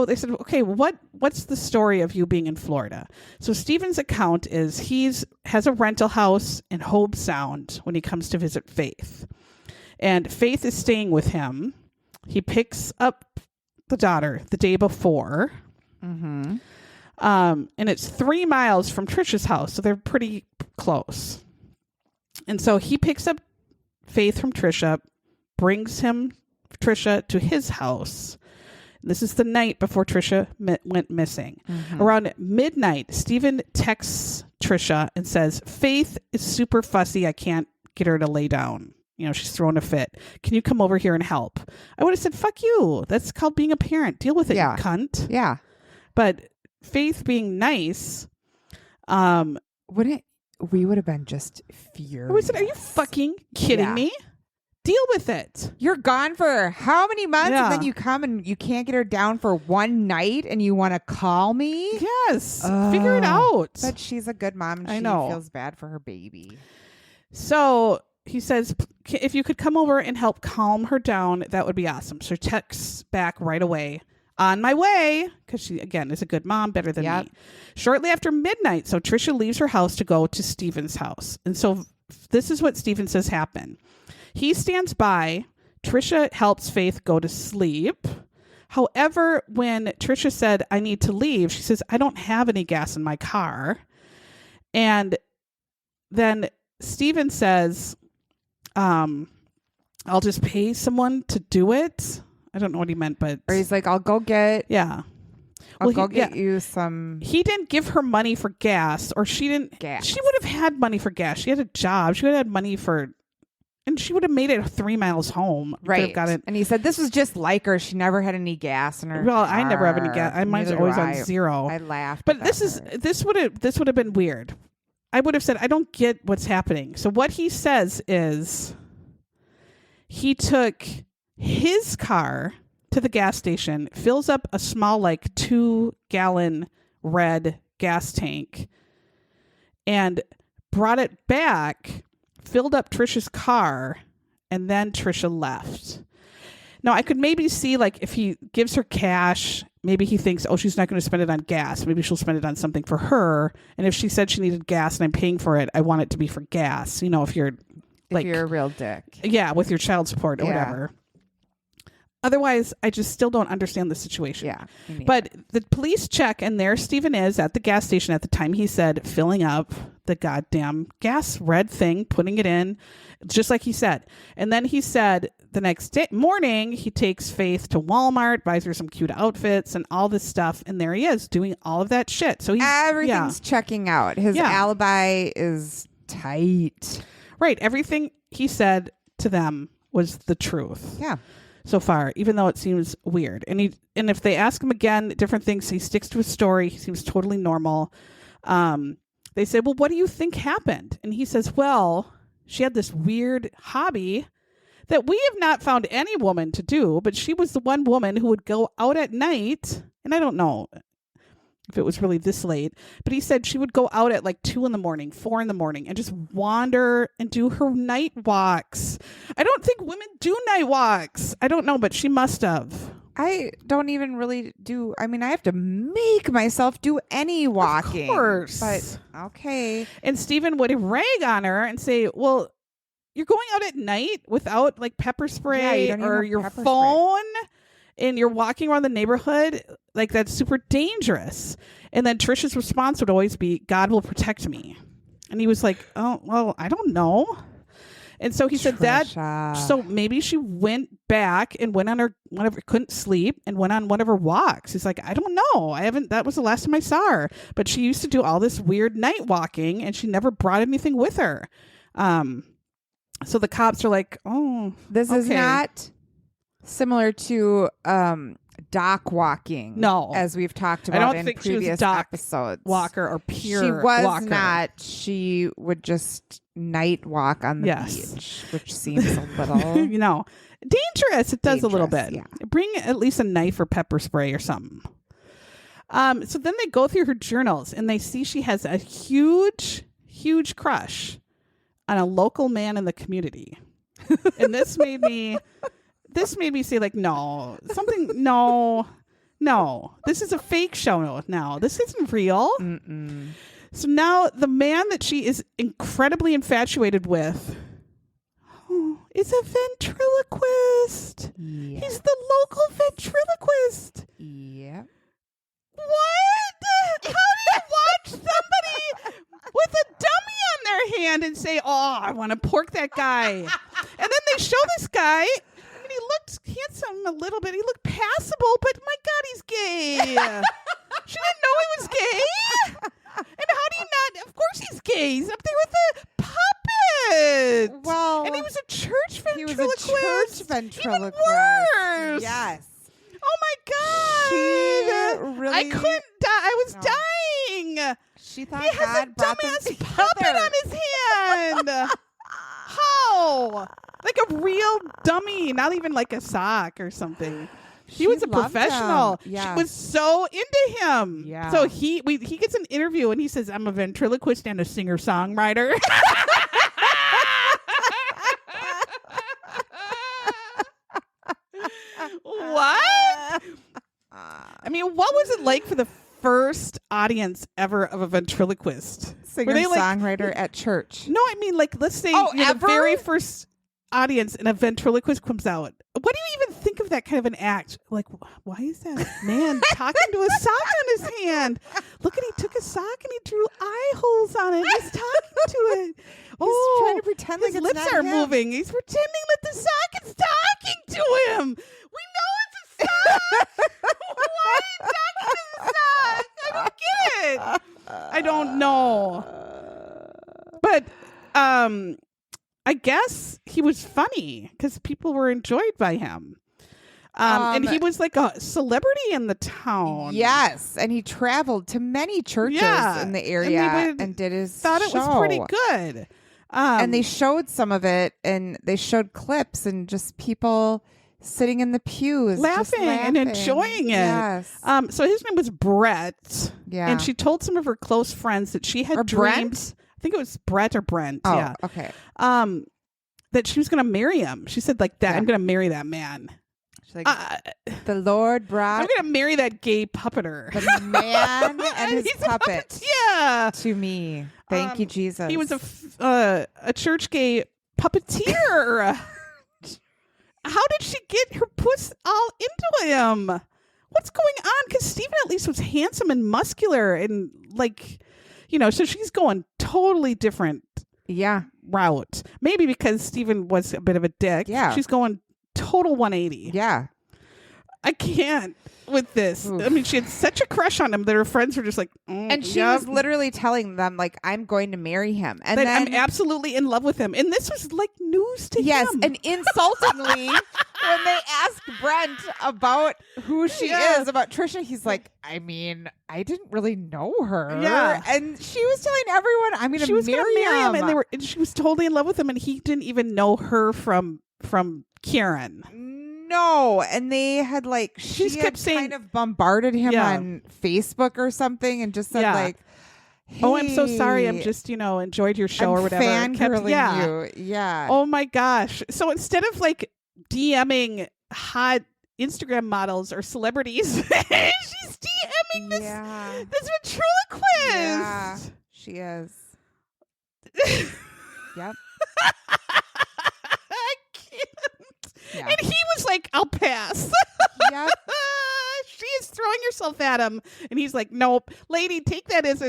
A: they said, okay, what's the story of you being in Florida? So Stephen's account is has a rental house in Hobe Sound when he comes to visit Faith. And Faith is staying with him. He picks up the daughter the day before. And it's 3 miles from Tricia's house. So they're pretty close. And so he picks up Faith from Tricia, brings Tricia to his house. This is the night before Tricia went missing. Around midnight, Stephen texts Tricia and says, Faith is super fussy. I can't get her to lay down. She's throwing a fit. Can you come over here and help? I would have said, fuck you. That's called being a parent. Deal with it, you cunt.
D: Yeah.
A: But Faith being nice,
D: we would have been just furious.
A: I said, are you fucking kidding me? Deal with it.
D: You're gone for how many months?
A: Yeah.
D: And then you come and you can't get her down for one night and you want to call me?
A: Yes. Figure it out.
D: But she's a good mom and
A: I
D: she
A: know.
D: feels bad for her baby.
A: So he says, if you could come over and help calm her down, that would be awesome. So texts back right away. On my way, because she, again, is a good mom, better than me. Shortly after midnight, so Tricia leaves her house to go to Stephen's house. And so this is what Stephen says happened. He stands by. Tricia helps Faith go to sleep. However, when Tricia said, I need to leave, she says, I don't have any gas in my car. And then Stephen says, I'll just pay someone to do it. I don't know what he meant, but...
D: Or he's like, I'll go get...
A: Yeah.
D: I'll go get you some...
A: He didn't give her money for gas, or she didn't...
D: Gas.
A: She would have had money for gas. She had a job. She would have had money for... And she would have made it 3 miles home.
D: Right.
A: Got it.
D: And he said, this was just like her. She never had any gas in her
A: Well,
D: car.
A: I never have any gas. Mine's
D: Neither
A: always
D: do
A: on
D: I.
A: zero.
D: I laughed.
A: But
D: at
A: this would have been weird. I would have said, I don't get what's happening. So what he says is he took his car to the gas station, fills up a small, 2-gallon red gas tank, and brought it back, filled up Tricia's car, and then Tricia left. Now, I could maybe see, if he gives her cash, maybe he thinks, oh, she's not going to spend it on gas. Maybe she'll spend it on something for her. And if she said she needed gas and I'm paying for it, I want it to be for gas. If you're,
D: if you're a real dick.
A: Yeah, with your child support or whatever. Otherwise, I just still don't understand the situation.
D: Yeah.
A: But the police check, and there Stephen is at the gas station at the time he said, filling up the goddamn gas red thing, putting it in, just like he said. And then he said the next morning, he takes Faith to Walmart, buys her some cute outfits and all this stuff. And there he is doing all of that shit. So
D: everything's checking out. His alibi is tight.
A: Right. Everything he said to them was the truth.
D: Yeah.
A: So far, even though it seems weird. And if they ask him again, different things, he sticks to his story. He seems totally normal. They say, well, what do you think happened? And he says, well, she had this weird hobby that we have not found any woman to do, but she was the one woman who would go out at night. And I don't know if it was really this late, but he said she would go out at 2 a.m, 4 a.m, and just wander and do her night walks. I don't think women do night walks. I don't know, but she must have.
D: I don't even really do. I mean, I have to make myself do any walking.
A: Of course.
D: But okay.
A: And Stephen would rag on her and say, well, you're going out at night without pepper spray or your phone. And you're walking around the neighborhood, that's super dangerous. And then Tricia's response would always be, God will protect me. And he was like, oh, well, I don't know. And so he said that. So maybe she went back and went on couldn't sleep and went on one of her walks. He's like, I don't know. that was the last time I saw her. But she used to do all this weird night walking and she never brought anything with her. So the cops are like, oh,
D: this is not similar to dock walking.
A: No.
D: As we've talked
A: I
D: about
A: don't
D: in
A: think she was
D: previous
A: dock
D: episodes.
A: walker or pure
D: She was
A: walker.
D: not. She would just night walk on the
A: Yes.
D: beach, which seems a little
A: Dangerous. It does a little
D: dangerous,
A: bit.
D: yeah.
A: Bring at least a knife or pepper spray or something. So then they go through her journals and they see she has a huge crush on a local man in the community. And this made me say like, no, this is a fake show now. This isn't real.
D: Mm-mm.
A: So now the man that she is incredibly infatuated with is a ventriloquist.
D: Yeah.
A: He's the local ventriloquist.
D: Yeah.
A: What? How do you watch somebody with a dummy on their hand and say, oh, I want to pork that guy? And then they show this guy. I mean, he looked handsome a little bit. He looked passable, but my God, he's gay. She didn't know he was gay. And how do you not? Of course he's gay. He's up there with a puppet.
D: Well,
A: and he was a church ventriloquist.
D: he was a church ventriloquist.
A: Even worse.
D: Yes.
A: Oh my God.
D: She really.
A: I couldn't die. I was
D: No.
A: dying.
D: She thought
A: He has
D: God
A: a
D: brought them
A: dumbass puppet
D: together.
A: on his hand. How? Like a real dummy, not even like a sock or something. He was a
D: loved
A: professional.
D: him. Yeah.
A: She was so into him.
D: Yeah.
A: So he gets an interview and he says, I'm a ventriloquist and a singer-songwriter. What? I mean, what was it like for the first audience ever of a ventriloquist? Were they like,
D: Singer-songwriter at church.
A: no, I mean, like, let's say
D: Oh,
A: you're the
D: ever?
A: very first audience and a ventriloquist comes out. What do you even think of that kind of an act? Like, why is that man talking to a sock on his hand? Look at, he took a sock and he drew eye holes on it. He's talking to it.
D: He's trying to pretend
A: his
D: like it's
A: lips
D: not
A: are
D: him.
A: moving. He's pretending that the sock is talking to him. We know it's a sock. Why are you talking to the sock? I don't get it. I don't know. But I guess he was funny because people were enjoyed by him. And he was like a celebrity in the town.
D: Yes, and he traveled to many churches in the area and did his
A: thought it
D: show.
A: was pretty good.
D: And they showed some of it, and they showed clips and just people sitting in the pews,
A: laughing and enjoying it.
D: Yes.
A: So his name was Brett.
D: Yeah.
A: And she told some of her close friends that she had
D: Or
A: dreams. I think it was Brett or Brent.
D: Oh,
A: Yeah.
D: okay.
A: That she was going to marry him. She said like that.
D: Yeah.
A: I'm going to marry that man.
D: She's like, the Lord
A: I'm
D: brought
A: going to marry that gay puppeter.
D: the man and his
A: He's a
D: puppet
A: Yeah.
D: to me. Thank you, Jesus.
A: He was a church gay puppeteer. How did she get her puss all into him? What's going on? Because Stephen at least was handsome and muscular and like, so she's going totally different route. Maybe because Stephen was a bit of a dick.
D: Yeah.
A: She's going total 180.
D: Yeah.
A: I can't with this.
D: Oof.
A: I mean, she had such a crush on him that her friends were just like,
D: And she
A: yep,
D: was literally telling them, like, I'm going to marry him. And
A: that
D: then,
A: I'm absolutely in love with him. And this was like news to
D: yes,
A: him.
D: and insultingly, when they asked Brent about who she
A: Yeah.
D: is, about Tricia, he's like, I mean, I didn't really know her.
A: Yeah.
D: And she was telling everyone, I'm going
A: she
D: to
A: was
D: marry
A: gonna
D: him.
A: and she was totally in love with him, and he didn't even know her from Karen.
D: No, and they had like
A: She
D: she
A: kept
D: had
A: saying-
D: kind of bombarded him
A: Yeah.
D: on Facebook or something, and just said
A: Yeah.
D: like,
A: Oh, I'm so sorry. I'm
D: "Hey,
A: just enjoyed your show
D: I'm
A: or whatever. And
D: fangirling you." Yeah.
A: Oh my gosh. So instead of like DMing hot Instagram models or celebrities, she's DMing this
D: Yeah.
A: ventriloquist.
D: Yeah, she is. Yep.
A: I can't.
D: Yeah.
A: And he was like, I'll pass.
D: Yep.
A: She is throwing herself at him. And he's like, nope. Lady, take that as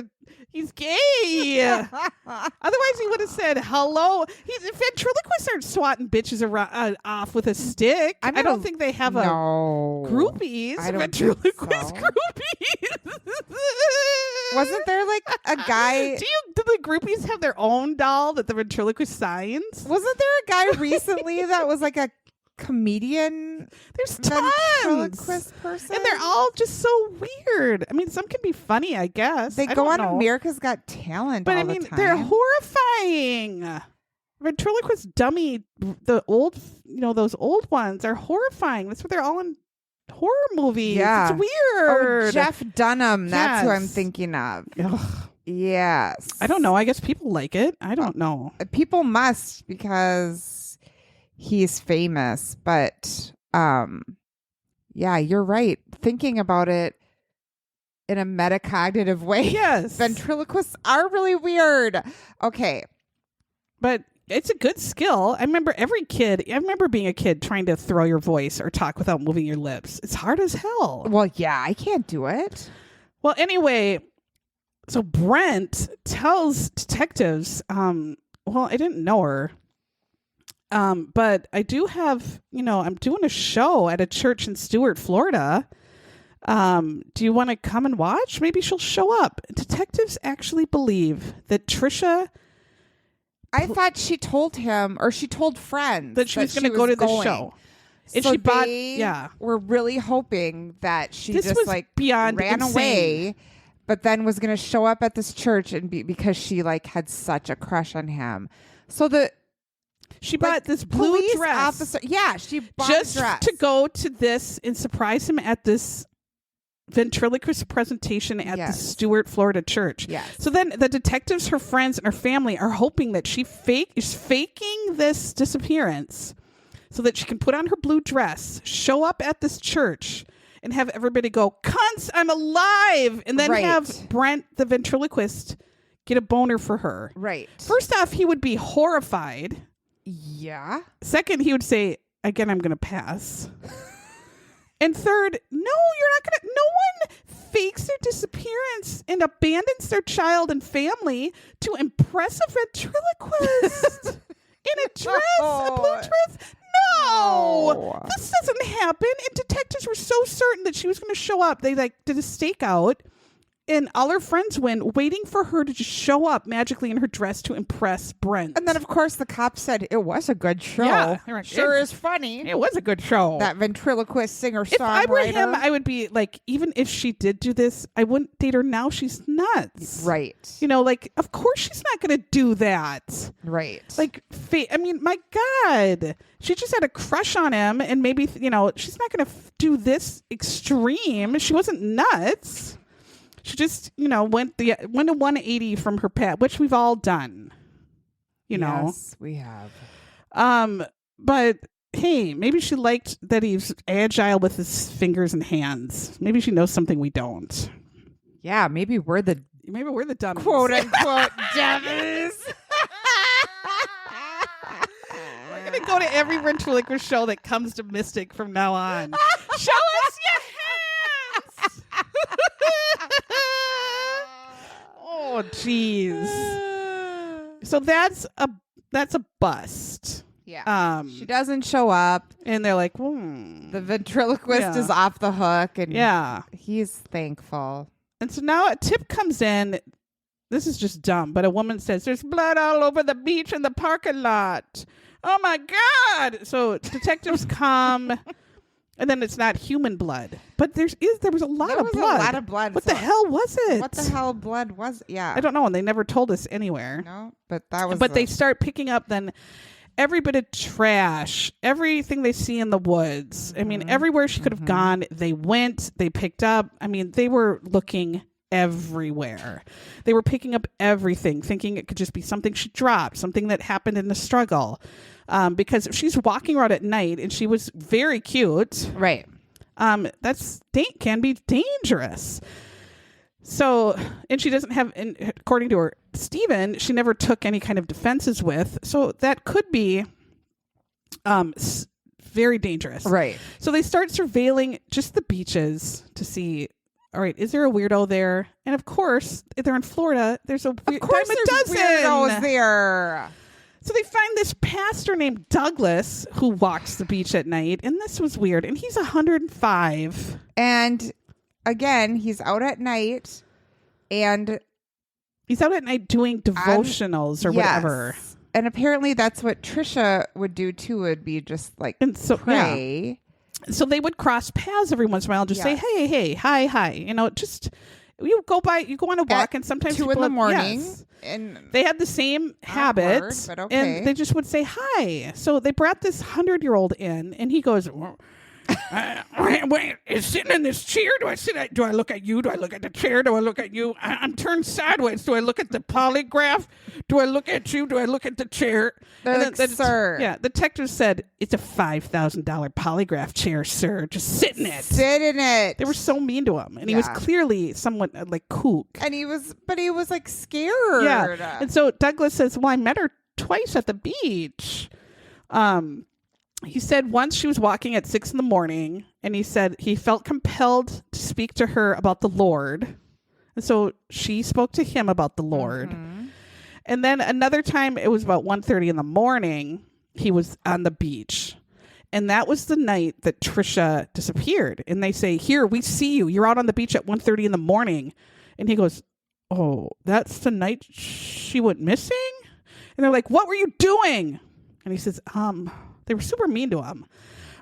A: he's gay. Otherwise, he would have said, hello. Ventriloquists aren't swatting bitches around, off with a stick. I don't think they have
D: no
A: groupies.
D: I don't
A: Ventriloquist
D: think so.
A: groupies.
D: Wasn't there like a guy?
A: Do the groupies have their own doll that the ventriloquist signs?
D: Wasn't there a guy recently that was like a comedian
A: There's tons.
D: ventriloquist person?
A: And they're all just so weird. I mean, some can be funny, I guess.
D: They
A: I
D: go
A: don't
D: on
A: know.
D: America's Got Talent
A: But
D: all
A: I mean,
D: the time.
A: they're horrifying. Ventriloquist dummy, the old, those old ones are horrifying. That's what they're all in horror movies.
D: Yeah.
A: It's weird.
D: Oh, Jeff Dunham. That's who I'm
A: Yes.
D: thinking of.
A: Ugh.
D: Yes.
A: I don't know. I guess people like it. I don't know.
D: People must because he's famous. But yeah, you're right. Thinking about it in a metacognitive way.
A: Yes.
D: Ventriloquists are really weird. Okay.
A: But it's a good skill. I remember being a kid trying to throw your voice or talk without moving your lips. It's hard as hell.
D: Well, yeah, I can't do it.
A: Well, anyway, so Brent tells detectives, well, I didn't know her. But I do have, I'm doing a show at a church in Stuart, Florida. Do you want to come and watch? Maybe she'll show up. Detectives actually believe that Tricia,
D: I thought she told him, or she told friends
A: that she was going to go to the show. And
D: So
A: she bought,
D: they were really hoping that she
A: This
D: just
A: was
D: like
A: beyond
D: ran
A: insane.
D: away, but then was going to show up at this church and because she like had such a crush on him. So
A: she bought this blue
D: police
A: dress
D: officer, she bought
A: just
D: a dress
A: to go to this and surprise him at this ventriloquist presentation at the
D: Yes.
A: Stuart, Florida church.
D: Yes.
A: So then the detectives, her friends, and her family are hoping that she is faking this disappearance so that she can put on her blue dress, show up at this church, and have everybody go, "Cunts, I'm alive!" And then
D: Right.
A: have Brent, the ventriloquist, get a boner for her.
D: Right.
A: First off, he would be horrified.
D: Yeah.
A: Second, he would say, "Again, I'm going to pass." And third, no, you're not going to. No one fakes their disappearance and abandons their child and family to impress a ventriloquist in a dress, a blue dress. No,
D: No.
A: this doesn't happen. And detectives were so certain that she was going to show up. They did a stakeout. And all her friends went, waiting for her to just show up magically in her dress to impress Brent.
D: And then, of course, the cop said it was a good show.
A: Yeah, they were like,
D: Sure is funny.
A: it was a good show.
D: That ventriloquist singer-songwriter.
A: If I were him, I would be like, even if she did do this, I wouldn't date her now. She's nuts.
D: Right.
A: Of course she's not going to do that.
D: Right.
A: Like, I mean, my God. She just had a crush on him, and maybe, she's not going to do this extreme. She wasn't nuts. She just, went to 180 from her pet, which we've all done.
D: Yes, we have.
A: But hey, maybe she liked that he's agile with his fingers and hands. Maybe she knows something we don't.
D: Yeah, maybe we're the
A: dummies.
D: quote unquote dummies.
A: We're gonna go to every ventriloquist show that comes to Mystic from now on. Show us your hands. Oh, jeez. So that's a bust.
D: Yeah. She doesn't show up.
A: And they're like,
D: The ventriloquist
A: Yeah.
D: is off the hook, and
A: yeah.
D: he's thankful.
A: And so now a tip comes in. This is just dumb, but a woman says, "There's blood all over the beach and the parking lot." Oh my God. So detectives come, and then it's not human blood, but there was a lot of blood.
D: A lot of blood.
A: What the hell was it?
D: What the hell blood was? Yeah.
A: I don't know. And they never told us anywhere.
D: No, but that was.
A: But they start picking up then every bit of trash, everything they see in the woods. I mean, everywhere she could have gone, they went, they picked up. I mean, they were looking everywhere. They were picking up everything, thinking it could just be something she dropped, something that happened in the struggle. Because if she's walking around at night and she was very cute,
D: right.
A: That's can be dangerous. So, and she doesn't have, and according to her, Stephen, she never took any kind of defenses with. So that could be very dangerous.
D: Right.
A: So they start surveilling just the beaches to see, all right, is there a weirdo there? And of course, if they're in Florida, there's a weird
D: Of course,
A: dime a
D: there's
A: dozen.
D: weirdos there.
A: So they find this pastor named Douglas who walks the beach at night. And this was weird. And he's 105.
D: And again, he's out at night, and
A: he's out at night doing devotionals or whatever.
D: And apparently that's what Tricia would do too, would be just like
A: And so,
D: pray.
A: So they would cross paths every once in a while and just say, hey, hi. You know, just you go on a walk
D: At
A: and sometimes
D: 2 in
A: people
D: the morning.
A: Yes.
D: And
A: They had the same habits,
D: but okay.
A: and they just would say hi. So they brought this 100-year-old in, and he goes, wait, is sitting in this chair? Do I look at you? Do I look at the chair? Do I look at you? I'm turned sideways. Do I look at the polygraph? Do I look at you? Do I look at the chair?
D: They're
A: And
D: like, sir.
A: Yeah, the detective said, it's a $5,000 polygraph chair, sir. Just sit in it.
D: Sit in it.
A: They were so mean to him, and he was clearly somewhat like kook.
D: And he was like scared.
A: Yeah. And so Douglas says, well, I met her twice at the beach. He said once she was walking at 6 a.m, and he said he felt compelled to speak to her about the Lord. And so she spoke to him about the Lord.
D: Mm-hmm.
A: And then another time, it was about 1:30 a.m, he was on the beach. And that was the night that Tricia disappeared. And they say, here, we see you. You're out on the beach at 1:30 a.m. And he goes, oh, that's the night she went missing? And they're like, what were you doing? And he says, they were super mean to him.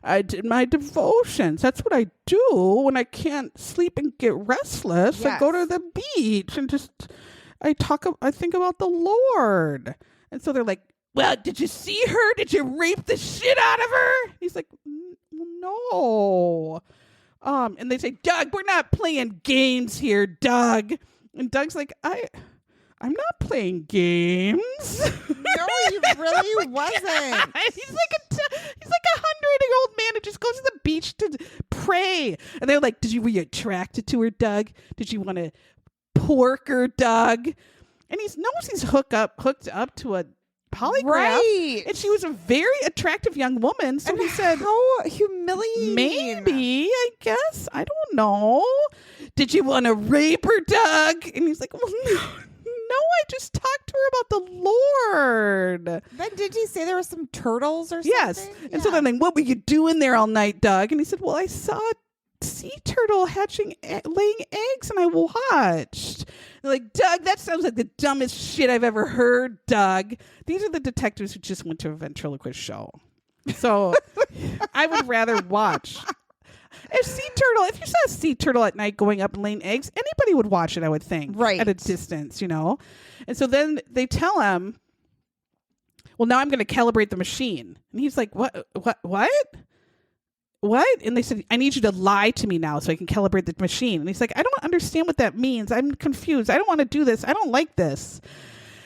A: I did my devotions. That's what I do when I can't sleep and get restless.
D: Yes.
A: I go to the beach and just, I think about the Lord. And so they're like, well, did you see her? Did you rape the shit out of her? He's like, no. And they say, Doug, we're not playing games here, Doug. And Doug's like, I'm not playing games.
D: No, he really wasn't.
A: He's like a 100-year-old man who just goes to the beach to pray. And they're like, were you attracted to her, Doug? Did you want to pork her, Doug? And he knows he's hooked up to a polygraph.
D: Right.
A: And she was a very attractive young woman. So
D: And
A: he said,
D: how humiliating.
A: maybe, I guess. I don't know. Did you want to rape her, Doug? And he's like, well, no, I just talked to her about the Lord.
D: Then did he say there were some turtles or something?
A: Yes. And so they're like, what were you doing there all night, Doug? And he said, well, I saw a sea turtle laying eggs and I watched. They're like, Doug, that sounds like the dumbest shit I've ever heard, Doug. These are the detectives who just went to a ventriloquist show. So I would rather watch if you saw a sea turtle at night going up and laying eggs, anybody would watch it, I would think.
D: Right.
A: At a distance, you know? And so then they tell him, well, now I'm going to calibrate the machine. And he's like, what? And they said, I need you to lie to me now so I can calibrate the machine. And he's like, I don't understand what that means. I'm confused. I don't want to do this. I don't like this.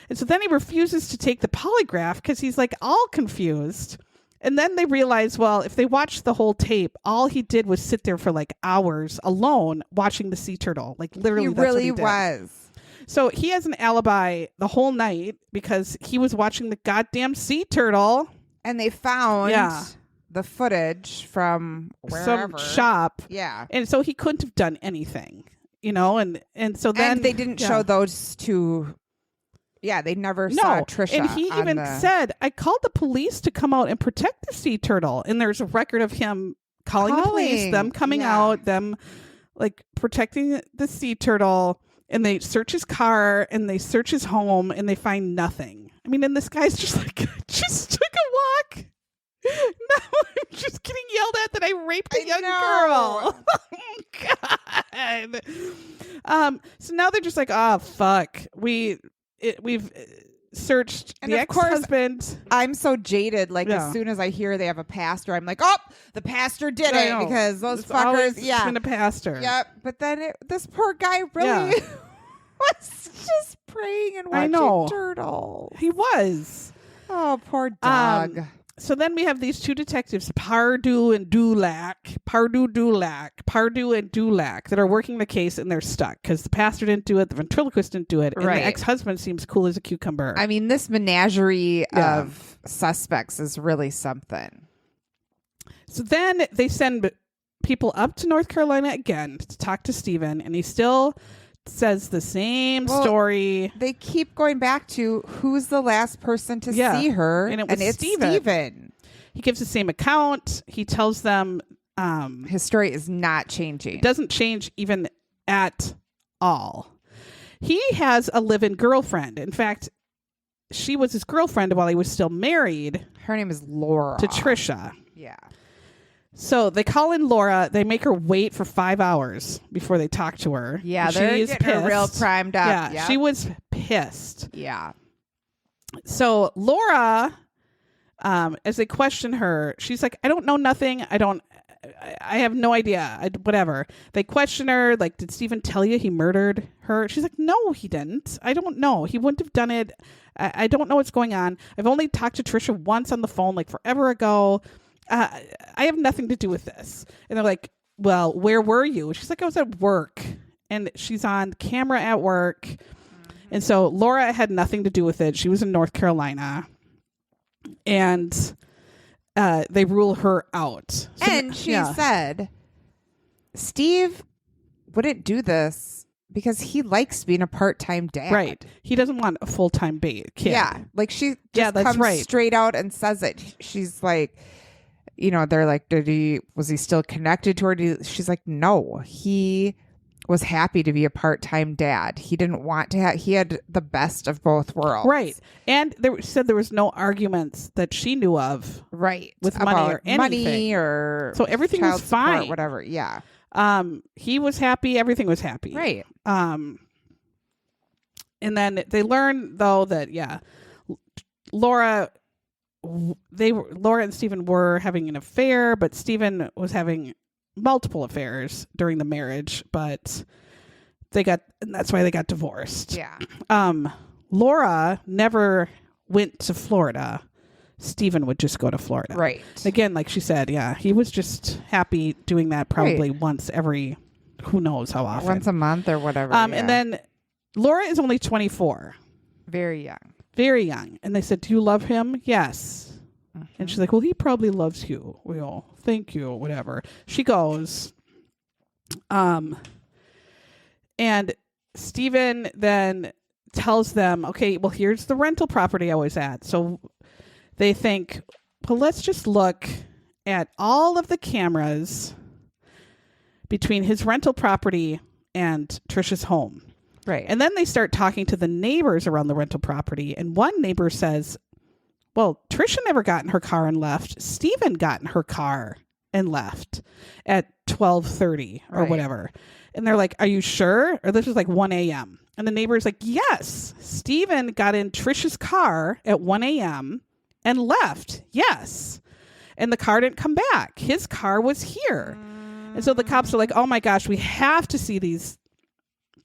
A: And so then he refuses to take the polygraph because he's like all confused. And then they realize, well, if they watch the whole tape, all he did was sit there for like hours alone watching the sea turtle. Like literally,
D: He
A: that's what
D: really
A: he did.
D: was.
A: So he has an alibi the whole night because he was watching the goddamn sea turtle.
D: And they found
A: Yeah.
D: the footage from wherever.
A: Some shop.
D: Yeah.
A: And so he couldn't have done anything, you know? And so then
D: And they didn't show those two. Yeah, they never saw Tricia.
A: And he even said, I called the police to come out and protect the sea turtle. And there's a record of him calling the police, them coming out, them like protecting the sea turtle. And they search his car and they search his home and they find nothing. I mean, and this guy's just like, just took a walk. Now I'm just getting yelled at that I raped a young girl. Oh, God. So now they're just like, oh, fuck. We've searched
D: And
A: the
D: of course,
A: ex-husband.
D: I'm so jaded. Like
A: Yeah.
D: as soon as I hear they have a pastor, I'm like, oh, the pastor did
A: I
D: it
A: know.
D: because those
A: It's
D: fuckers.
A: always
D: Yeah.
A: been a pastor.
D: Yep. But then this poor guy really was just praying and
A: I know.
D: watching turtles.
A: He was.
D: Oh, poor dog.
A: So then we have these two detectives, Pardue and Dulac, that are working the case and they're stuck because the pastor didn't do it, the ventriloquist didn't do it, and
D: Right.
A: the ex-husband seems cool as a cucumber.
D: I mean, this menagerie
A: Yeah.
D: of suspects is really something.
A: So then they send people up to North Carolina again to talk to Stephen, and he still says the same story.
D: They keep going back to who's the last person to
A: Yeah.
D: see her,
A: And it was
D: it's
A: Stephen.
D: Stephen.
A: He gives the same account. He tells them
D: His story is not changing.
A: doesn't change even at all. He has a live-in girlfriend. In fact, she was his girlfriend while he was still married
D: Her name is Laura.
A: to Tricia.
D: Yeah.
A: So they call in Laura. They make her wait for 5 hours before they talk to her.
D: Yeah,
A: And
D: they're
A: she is
D: getting her real
A: pissed.
D: primed up.
A: Yeah,
D: Yep.
A: she was pissed.
D: Yeah.
A: So Laura, as they question her, she's like, I don't know nothing. I have no idea. Whatever. They question her, like, did Stephen tell you he murdered her? She's like, no, he didn't. I don't know. He wouldn't have done it. I don't know what's going on. I've only talked to Tricia once on the phone, like forever ago. I have nothing to do with this. And they're like, well, where were you? She's like, I was at work. And she's on camera at work. And so Laura had nothing to do with it. She was in North Carolina. And they rule her out. So,
D: And she said, Steve wouldn't do this because he likes being a part-time dad.
A: Right. He doesn't want a full-time kid.
D: Yeah. Like she just
A: that's
D: comes
A: right.
D: straight out and says it. She's like, you know, they're like, was he still connected to her? She's like, no, he was happy to be a part-time dad. He didn't want to he had the best of both worlds.
A: Right. And said there was no arguments that she knew of.
D: Right.
A: With money
D: About
A: or anything.
D: money or
A: So everything
D: child
A: was
D: support,
A: fine.
D: whatever. Yeah.
A: He was happy. Everything was happy.
D: Right.
A: And then they learn though that, Laura and Stephen were having an affair, but Stephen was having multiple affairs during the marriage, but and that's why they got divorced.
D: Yeah.
A: Laura never went to Florida. Stephen would just go to Florida.
D: Right.
A: Again, like she said, he was just happy doing that probably once every, who knows how often.
D: Once a month or whatever.
A: And then Laura is only 24.
D: very young.
A: Very young. And they said, do you love him? Yes. And she's like, well, he probably loves you. Well, thank you, whatever. She goes. And Stephen then tells them, okay, well, here's the rental property I was at. So they think, well, let's just look at all of the cameras between his rental property and Tricia's home.
D: Right.
A: And then they start talking to the neighbors around the rental property. And one neighbor says, well, Tricia never got in her car and left. Stephen got in her car and left at 12:30 or whatever. And they're like, are you sure? Or this was like 1 a.m. And the neighbor's like, yes, Stephen got in Tricia's car at 1 a.m. and left. Yes. And the car didn't come back. His car was here. And so the cops are like, oh my gosh, we have to see these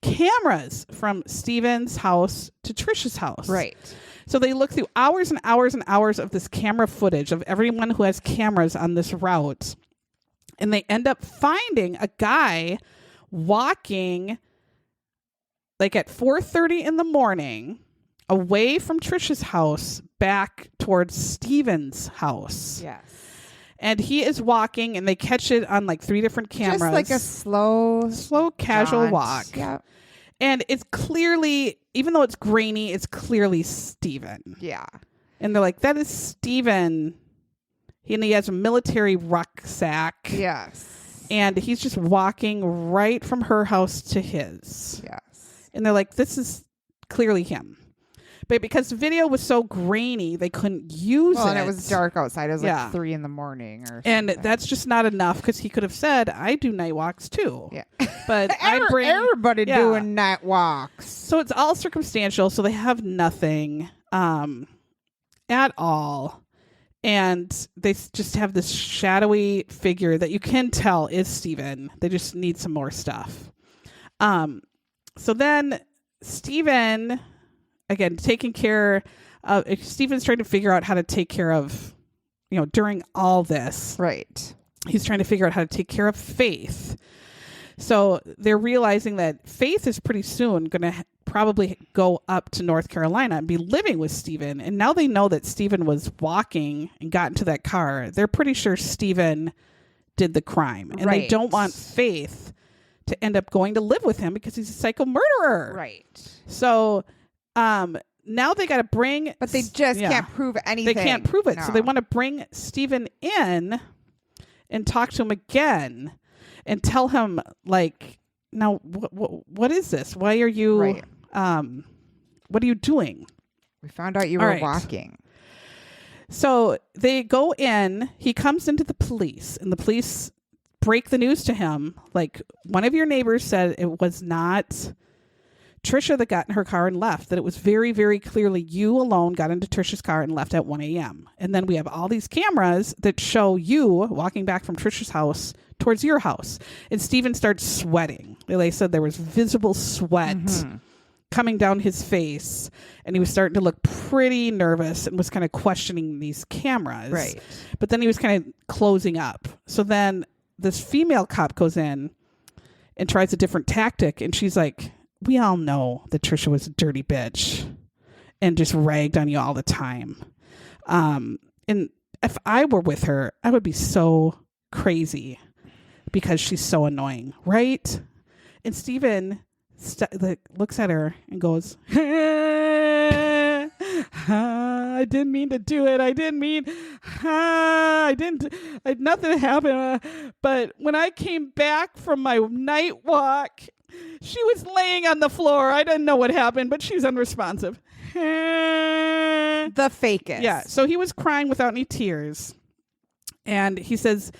A: cameras from Stephen's house to Tricia's house.
D: Right.
A: So they look through hours and hours and hours of this camera footage of everyone who has cameras on this route. And they end up finding a guy walking like at 4:30 in the morning away from Tricia's house back towards Stephen's house.
D: Yes.
A: And he is walking and they catch it on like 3 different cameras.
D: Just like a slow
A: casual
D: jaunt.
A: walk.
D: Yeah.
A: And it's clearly, even though it's grainy, it's clearly Stephen.
D: Yeah.
A: And they're like, that is Stephen. And he has a military rucksack.
D: Yes.
A: And he's just walking right from her house to his.
D: Yes.
A: And they're like, this is clearly him. But because the video was so grainy, they couldn't use it.
D: And it was dark outside. It was
A: Yeah.
D: like 3 a.m. or something.
A: And that's just not enough because he could have said, I do night walks too.
D: Yeah.
A: But I bring
D: everybody
A: Yeah.
D: doing night walks.
A: So it's all circumstantial. So they have nothing at all. And they just have this shadowy figure that you can tell is Stephen. They just need some more stuff. So then Stephen, again, taking care of, Stephen's trying to figure out how to take care of, during all this.
D: Right.
A: He's trying to figure out how to take care of Faith. So they're realizing that Faith is pretty soon going to probably go up to North Carolina and be living with Stephen. And now they know that Stephen was walking and got into that car. They're pretty sure Stephen did the crime. And they don't want Faith to end up going to live with him because he's a psycho murderer.
D: Right.
A: So now they got to bring...
D: But they just can't prove anything.
A: They can't prove it.
D: No.
A: So they want to bring Stephen in and talk to him again and tell him, like, now, what is this? Why are you... what are you doing?
D: We found out you
A: All
D: were
A: right.
D: walking.
A: So they go in. He comes into the police, and the police break the news to him. Like, one of your neighbors said it was not Tricia that got in her car and left, that it was very, very clearly you alone got into Tricia's car and left at 1 a.m. And then we have all these cameras that show you walking back from Tricia's house towards your house. And Steven starts sweating. They said there was visible sweat coming down his face, and he was starting to look pretty nervous and was kind of questioning these cameras.
D: Right.
A: But then he was kind of closing up. So then this female cop goes in and tries a different tactic, and she's like, we all know that Tricia was a dirty bitch and just ragged on you all the time. And if I were with her, I would be so crazy because she's so annoying, right? And Steven looks at her and goes, I didn't mean to do it. Nothing happened. But when I came back from my night walk, she was laying on the floor. I didn't know what happened, but she was unresponsive.
D: The fakest.
A: Yeah. So he was crying without any tears. And he says,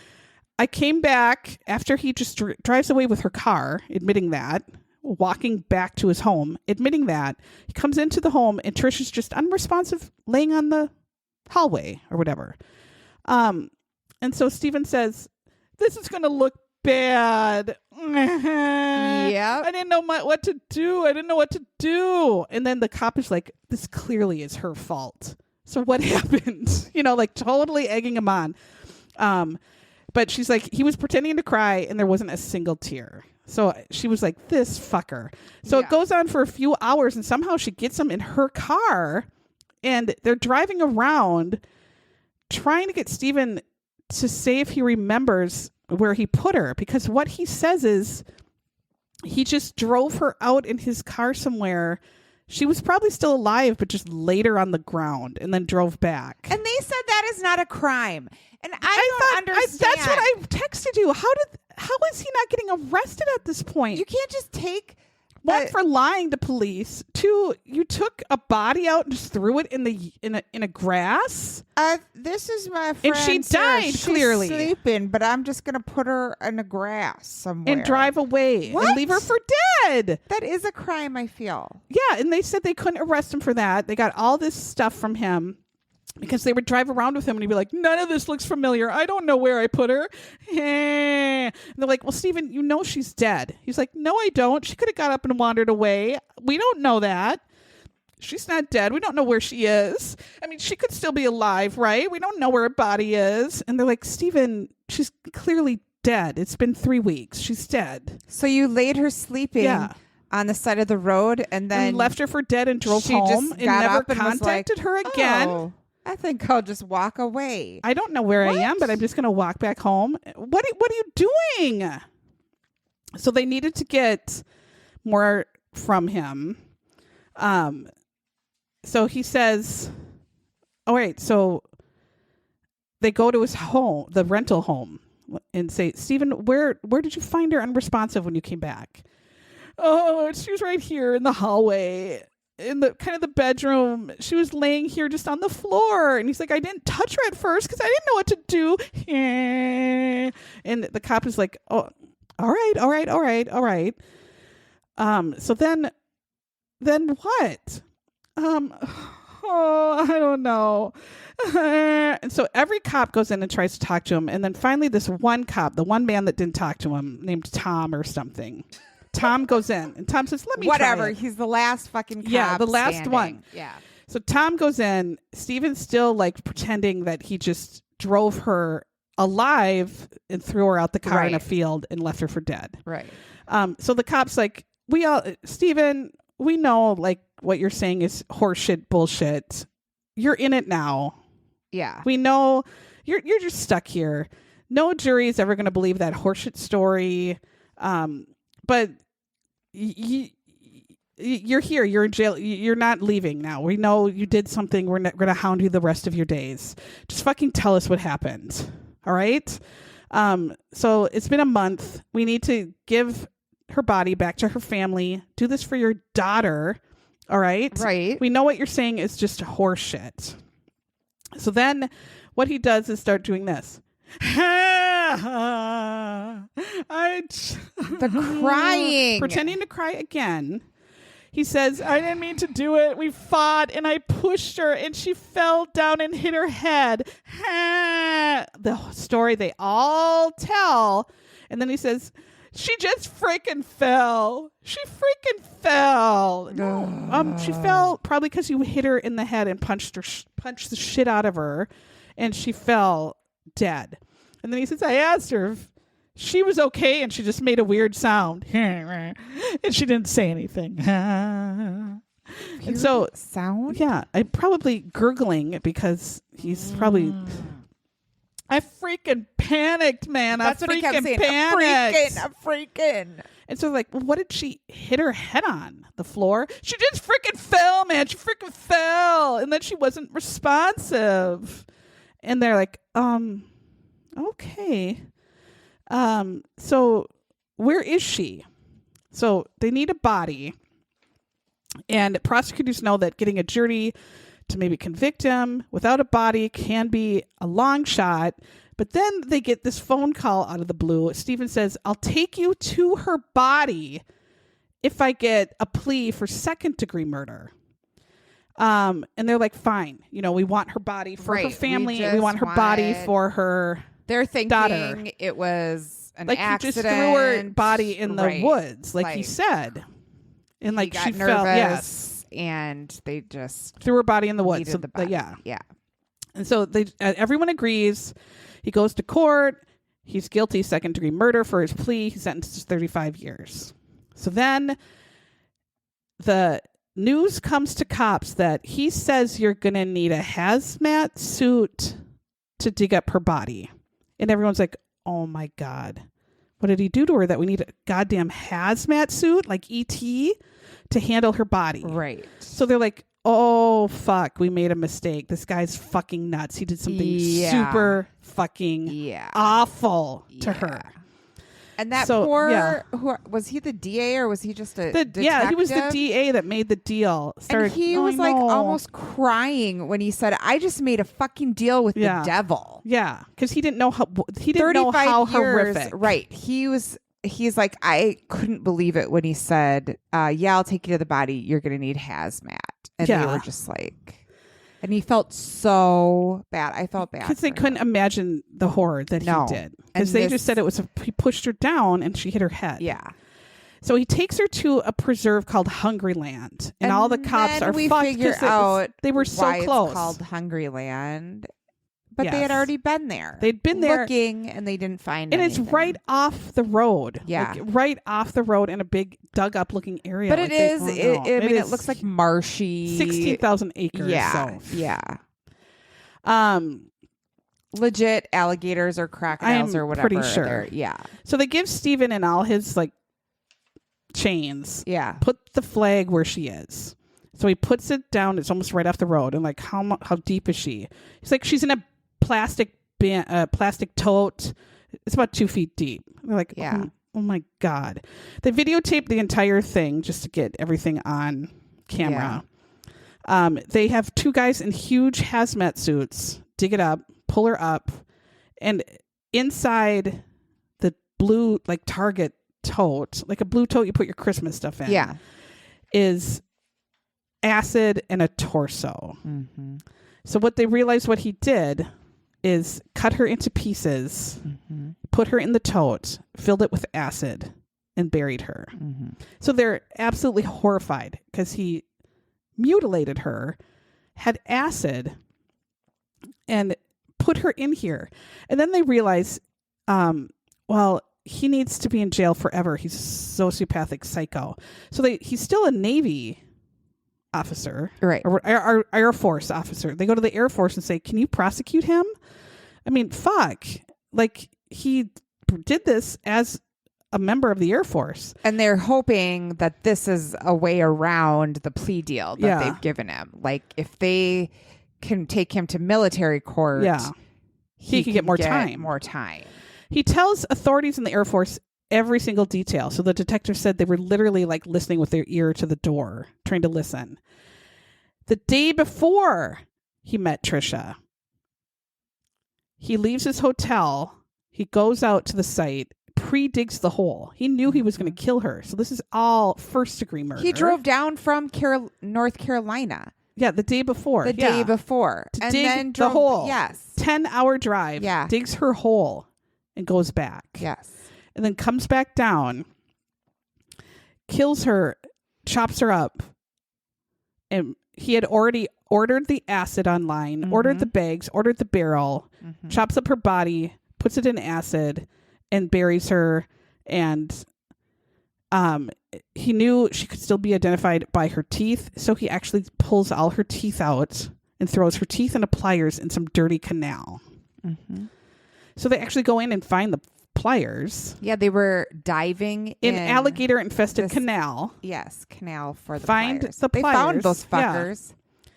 A: I came back after he just drives away with her car, admitting that, walking back to his home, admitting that. He comes into the home and Tricia's just unresponsive, laying on the hallway or whatever. And so Steven says, this is going to look bad.
D: Yeah.
A: I didn't know what to do. And then the cop is like, this clearly is her fault. So what happened? Like totally egging him on. But she's like, he was pretending to cry and there wasn't a single tear. So she was like, this fucker. So it goes on for a few hours and somehow she gets him in her car and they're driving around trying to get Steven to say if he remembers where he put her, because what he says is he just drove her out in his car somewhere. She was probably still alive, but just laid her on the ground and then drove back.
D: And they said that is not a crime. And I don't understand.
A: That's what I texted you. How is he not getting arrested at this point?
D: You can't just take
A: one for lying to police. Two, you took a body out and just threw it in a grass.
D: This is my friend.
A: And she
D: Sarah.
A: died,
D: She's
A: clearly.
D: sleeping, but I'm just gonna put her in the grass somewhere
A: And drive away
D: What?
A: and leave her for dead.
D: That is a crime, I feel.
A: Yeah, and they said they couldn't arrest him for that. They got all this stuff from him because they would drive around with him and he'd be like, none of this looks familiar. I don't know where I put her. And they're like, well, Steven, you know she's dead. He's like, no, I don't. She could have got up and wandered away. We don't know that. She's not dead. We don't know where she is. I mean, she could still be alive, right? We don't know where her body is. And they're like, Steven, she's clearly dead. It's been 3 weeks. She's dead.
D: So you laid her sleeping on the side of the road and then
A: left her for dead and drove
D: she
A: home
D: just
A: and
D: got
A: never
D: up and was
A: contacted
D: like,
A: her again.
D: "Oh, I think I'll just walk away."
A: I don't know where I am, but I'm just going to walk back home. What are you doing? So they needed to get more from him. So he says, all right, so they go to his home, the rental home, and say, Steven, where did you find her unresponsive when you came back? Oh, she was right here in the hallway. In the kind of the bedroom. She was laying here just on the floor. And he's like, I didn't touch her at first because I didn't know what to do. And the cop is like, oh, all right. So then what? I don't know. And so every cop goes in and tries to talk to him. And then finally this one cop, the one man that didn't talk to him, named Tom or something. Tom goes in and Tom says, let me
D: Whatever.
A: try it.
D: He's the last fucking cop.
A: Yeah, the last
D: standing.
A: one.
D: Yeah.
A: So Tom goes in. Steven's still like pretending that he just drove her alive and threw her out the car in a field and left her for dead.
D: Right.
A: So the cop's like, Steven, we know like what you're saying is horseshit bullshit. You're in it now.
D: Yeah.
A: We know you're just stuck here. No jury is ever going to believe that horseshit story. But you're here. You're in jail. You're not leaving now. We know you did something. We're going to hound you the rest of your days. Just fucking tell us what happened. All right? So it's been a month. We need to give her body back to her family. Do this for your daughter. All right?
D: Right.
A: We know what you're saying is just horseshit. So then what he does is start doing this.
D: The crying.
A: Pretending to cry again. He says, I didn't mean to do it. We fought and I pushed her and she fell down and hit her head. The story they all tell. And then he says, she just freaking fell. She freaking fell. She fell probably because you hit her in the head and punched the shit out of her. And she fell dead. And then he says, I asked her if she was okay, and she just made a weird sound. And she didn't say anything. And so,
D: sound?
A: Yeah, I'm probably gurgling because he's probably... I freaking panicked, man.
D: That's what he kept saying.
A: Panicked.
D: I'm freaking.
A: And so, like, well, what did she hit her head on? The floor? She just freaking fell, man. She freaking fell. And then she wasn't responsive. And they're like, okay. So where is she? So they need a body. And prosecutors know that getting a jury to maybe convict him without a body can be a long shot. But then they get this phone call out of the blue. Stephen says, I'll take you to her body if I get a plea for second-degree murder. And they're like, fine. You know, we want her body for her family. We want her body for her
D: They're thinking
A: daughter.
D: It was an
A: like
D: accident.
A: He just threw her body in the woods, like he said. And like she fell, yes.
D: And they just
A: threw her body in the woods. So,
D: the body.
A: Yeah.
D: Yeah.
A: And so they everyone agrees. He goes to court. He's guilty second-degree murder for his plea. He's sentenced to 35 years. So then the news comes to cops that he says you're going to need a hazmat suit to dig up her body. And everyone's like, oh my God. What did he do to her that we need a goddamn hazmat suit like E.T. to handle her body?
D: Right.
A: So they're like, oh, fuck, we made a mistake. This guy's fucking nuts. He did something super fucking awful to her.
D: And that who was he the DA or was he just a detective?
A: Yeah, he was the DA that made the deal.
D: And he was like almost crying when he said, I just made a fucking deal with the devil.
A: Yeah, because he didn't know how horrific.
D: Right. He's like, I couldn't believe it when he said, I'll take you to the body. You're going to need hazmat. And they were just like... And he felt so bad. I felt bad.
A: Because they couldn't imagine the horror that he did. Because they just said he pushed her down and she hit her head.
D: Yeah.
A: So he takes her to a preserve called Hungryland. And all the cops are fucked because they were so close.
D: It's called Hungryland. But they had already been there.
A: They'd been there.
D: Looking and they didn't find anything.
A: And it's right off the road.
D: Yeah.
A: Like right off the road in a big dug up looking area.
D: But
A: like
D: it looks like marshy.
A: 16,000 acres.
D: Yeah.
A: So.
D: Yeah. Legit alligators or crocodiles or whatever.
A: Pretty sure.
D: Yeah.
A: So they give Stephen and all his like chains.
D: Yeah.
A: Put the flag where she is. So he puts it down. It's almost right off the road. And like, how deep is she? He's like, she's in a plastic tote. It's about 2 feet deep. They're like, oh my God. They videotaped the entire thing just to get everything on camera. Yeah. They have 2 guys in huge hazmat suits dig it up, pull her up, and inside the blue like Target tote, like a blue tote you put your Christmas stuff in, is acid and a torso. Mm-hmm. So what they realized what he did is cut her into pieces, put her in the tote, filled it with acid, and buried her. Mm-hmm. So they're absolutely horrified because he mutilated her, had acid, and put her in here. And then they realize, he needs to be in jail forever. He's a sociopathic psycho. So he's still a Navy officer,
D: right?
A: Or Air Force officer. They go to the Air Force and say, can you prosecute him? I mean, fuck. Like, he did this as a member of the Air Force.
D: And they're hoping that this is a way around the plea deal that they've given him. Like, if they can take him to military court,
A: he can get more time.
D: More time.
A: He tells authorities in the Air Force every single detail. So the detective said they were literally like listening with their ear to the door, trying to listen. The day before he met Tricia, he leaves his hotel. He goes out to the site, pre-digs the hole. He knew he was going to kill her. So this is all first-degree murder.
D: He drove down from North Carolina.
A: Yeah, the day before.
D: The day before.
A: To
D: and
A: dig
D: then drove,
A: the hole.
D: Yes.
A: 10-hour drive.
D: Yeah.
A: Digs her hole and goes back.
D: Yes.
A: And then comes back down, kills her, chops her up. And he had already ordered the acid online, ordered the bags, ordered the barrel, chops up her body, puts it in acid, and buries her. And he knew she could still be identified by her teeth, so he actually pulls all her teeth out and throws her teeth into pliers in some dirty canal. So they actually go in and find the pliers.
D: Yeah, they were diving
A: in alligator-infested canal.
D: Yes, canal for the
A: Find
D: pliers.
A: the
D: They
A: pliers.
D: found those fuckers.
A: Yeah.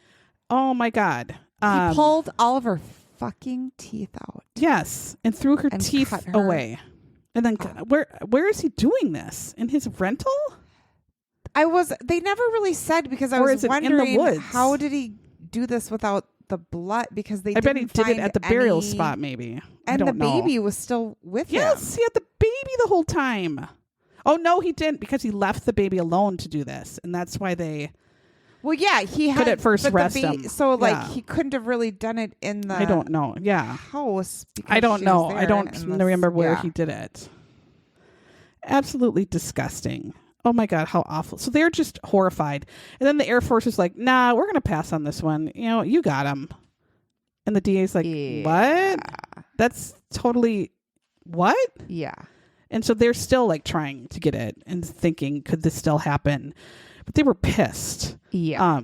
A: Oh my God.
D: He pulled all of her fucking teeth out.
A: Yes, and threw her
D: And
A: teeth
D: cut her.
A: away. And then where is he doing this? In his rental?
D: They never really said, because I
A: Or
D: was
A: is it in the
D: wondering
A: woods?
D: how did he do this without the blood, because
A: I bet he did it at the burial spot, maybe. I
D: And
A: don't
D: the
A: know.
D: baby was still with him.
A: Yes, he had the baby the whole time. Oh, no, he didn't, because he left the baby alone to do this. And that's why they
D: Well, yeah, he had
A: could at first
D: but the
A: rest him.
D: So, like,
A: Yeah.
D: he couldn't have really done it in the
A: I don't know. Yeah.
D: house. Because
A: I don't
D: she
A: know.
D: was
A: I
D: there
A: don't
D: and
A: remember where
D: yeah.
A: he did it. Absolutely disgusting. Oh my God, how awful. So they're just horrified. And then the Air Force is like, nah, we're going to pass on this one. You know, you got him. And the DA's like, what? That's totally what?
D: Yeah.
A: And so they're still like trying to get it and thinking, could this still happen? But they were pissed.
D: Yeah.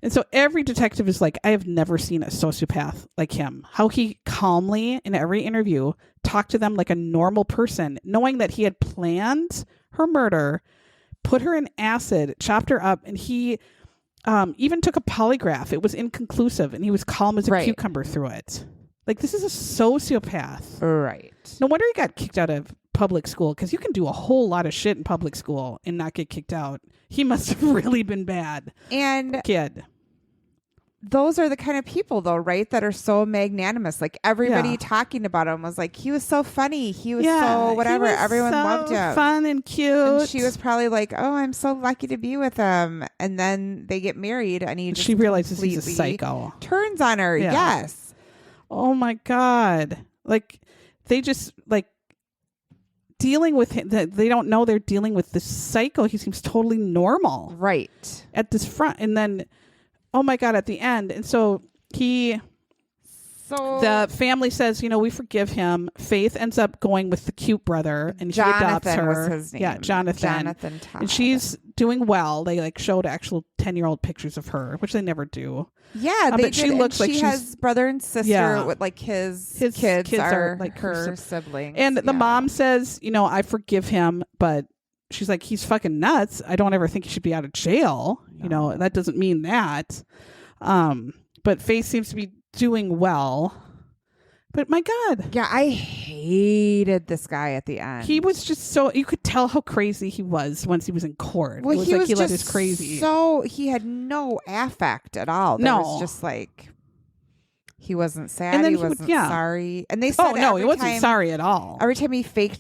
A: And so every detective is like, I have never seen a sociopath like him. How he calmly, in every interview, talked to them like a normal person, knowing that he had planned her murder, put her in acid, chopped her up, and he even took a polygraph. It was inconclusive, and he was calm as a cucumber through it. Like, this is a sociopath.
D: Right.
A: No wonder he got kicked out of public school, because you can do a whole lot of shit in public school and not get kicked out. He must have really been bad.
D: And
A: kid.
D: Those are the kind of people, though, right? That are so magnanimous. Like, everybody talking about him was like, he was so funny. He was so whatever.
A: He was
D: Everyone
A: so
D: loved him.
A: Fun and cute.
D: And she was probably like, oh, I'm so lucky to be with him. And then they get married, and he just
A: she realizes he's a psycho.
D: Turns on her.
A: Yeah.
D: Yes.
A: Oh my God. Like, they just like dealing with him. They don't know they're dealing with this psycho. He seems totally normal.
D: Right.
A: At this front. And then, oh my God, at the end. And so the family says, you know, we forgive him. Faith ends up going with the cute brother, and he adopts her.
D: was his name.
A: Yeah, Jonathan
D: Todd.
A: And she's doing well. They like showed actual 10-year-old pictures of her, which they never do.
D: Yeah,
A: but she looks like
D: she has brother and sister with like his kids are like her siblings.
A: And the mom says, you know, I forgive him, but she's like, he's fucking nuts. I don't ever think he should be out of jail. No. You know, that doesn't mean that. But Faith seems to be doing well. But my God.
D: Yeah, I hated this guy at the end.
A: He was just so, you could tell how crazy he was once he was in court.
D: Well,
A: it was
D: he
A: like
D: was
A: he let
D: just
A: his crazy.
D: So he had no affect at all. There was just like, he wasn't sad.
A: And then
D: he wasn't sorry. And they said,
A: oh no, he wasn't sorry at all.
D: Every time he fake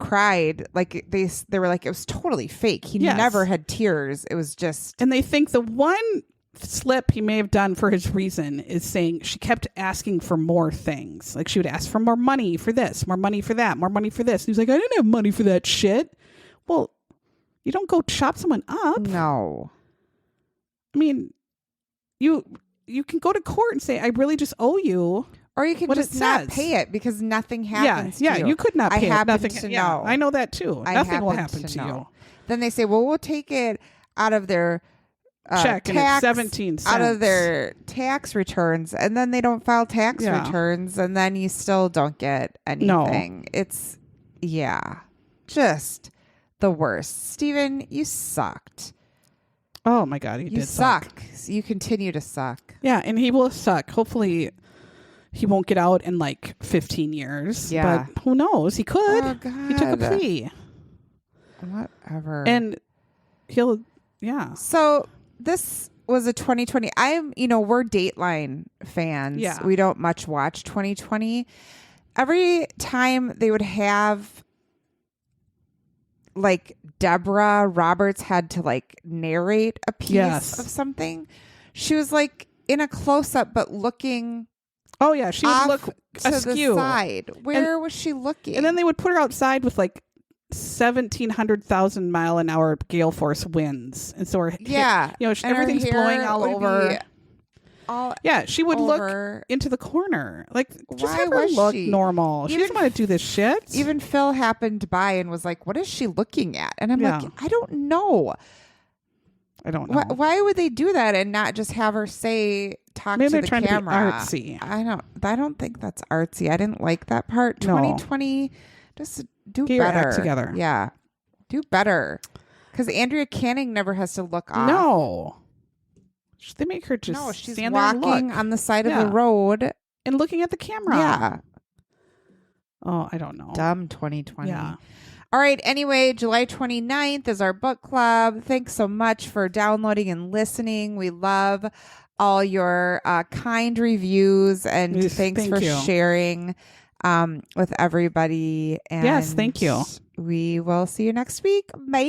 D: cried, like they were like, it was totally fake. He never had tears. It was just.
A: And they think the one slip he may have done for his reason is saying she kept asking for more things. Like she would ask for more money for this, more money for that, more money for this. And he's like, I didn't have money for that shit. Well, you don't go chop someone up.
D: No.
A: I mean, you can go to court and say, I really just owe you.
D: Or you can just not pay it because nothing happens to you.
A: Yeah, you could not pay it. Nothing
D: to
A: yeah,
D: know.
A: I know that too. Nothing will happen to you.
D: Then they say, well, we'll take it out of their
A: check
D: tax,
A: and it's 17 cents.
D: out of their tax returns, and then they don't file tax returns, and then you still don't get anything. No. It's just the worst. Steven, you sucked.
A: Oh my God, you did
D: suck. You continue to suck.
A: Yeah, and he will suck. Hopefully, he won't get out in like 15 years.
D: Yeah.
A: But who knows? He could.
D: Oh, God.
A: He took a plea.
D: Whatever.
A: And he'll, yeah.
D: So this was a 2020. We're Dateline fans.
A: Yeah.
D: We don't much watch 2020. Every time they would have like Deborah Roberts had to like narrate a piece of something, she was like in a close up, but looking.
A: Oh yeah, she would look
D: to
A: askew.
D: the side. Where was she looking?
A: And then they would put her outside with like 1,700,000 mile an hour gale force winds, and so her everything's blowing all over. She would look into the corner. Like, just have her look normal. She doesn't want to do this shit.
D: Even Phil happened by and was like, "What is she looking at?" And I'm like, "I don't know.
A: I don't know.
D: Why would they do that and not just have her talk
A: Maybe
D: to
A: they're
D: the
A: trying
D: camera?"
A: to be artsy.
D: I don't think that's artsy. I didn't like that part. 2020, just do
A: Get your
D: better.
A: act together.
D: Yeah, do better. Because Andrea Canning never has to look off.
A: No. They make her just
D: she's
A: stand there and
D: walking
A: look.
D: on the side of the road
A: and looking at the camera.
D: Yeah.
A: Oh, I don't know.
D: Dumb 2020.
A: Yeah.
D: All right. Anyway, July 29th is our book club. Thanks so much for downloading and listening. We love all your kind reviews, and thanks for sharing with everybody. And
A: yes, thank you.
D: We will see you next week. Bye.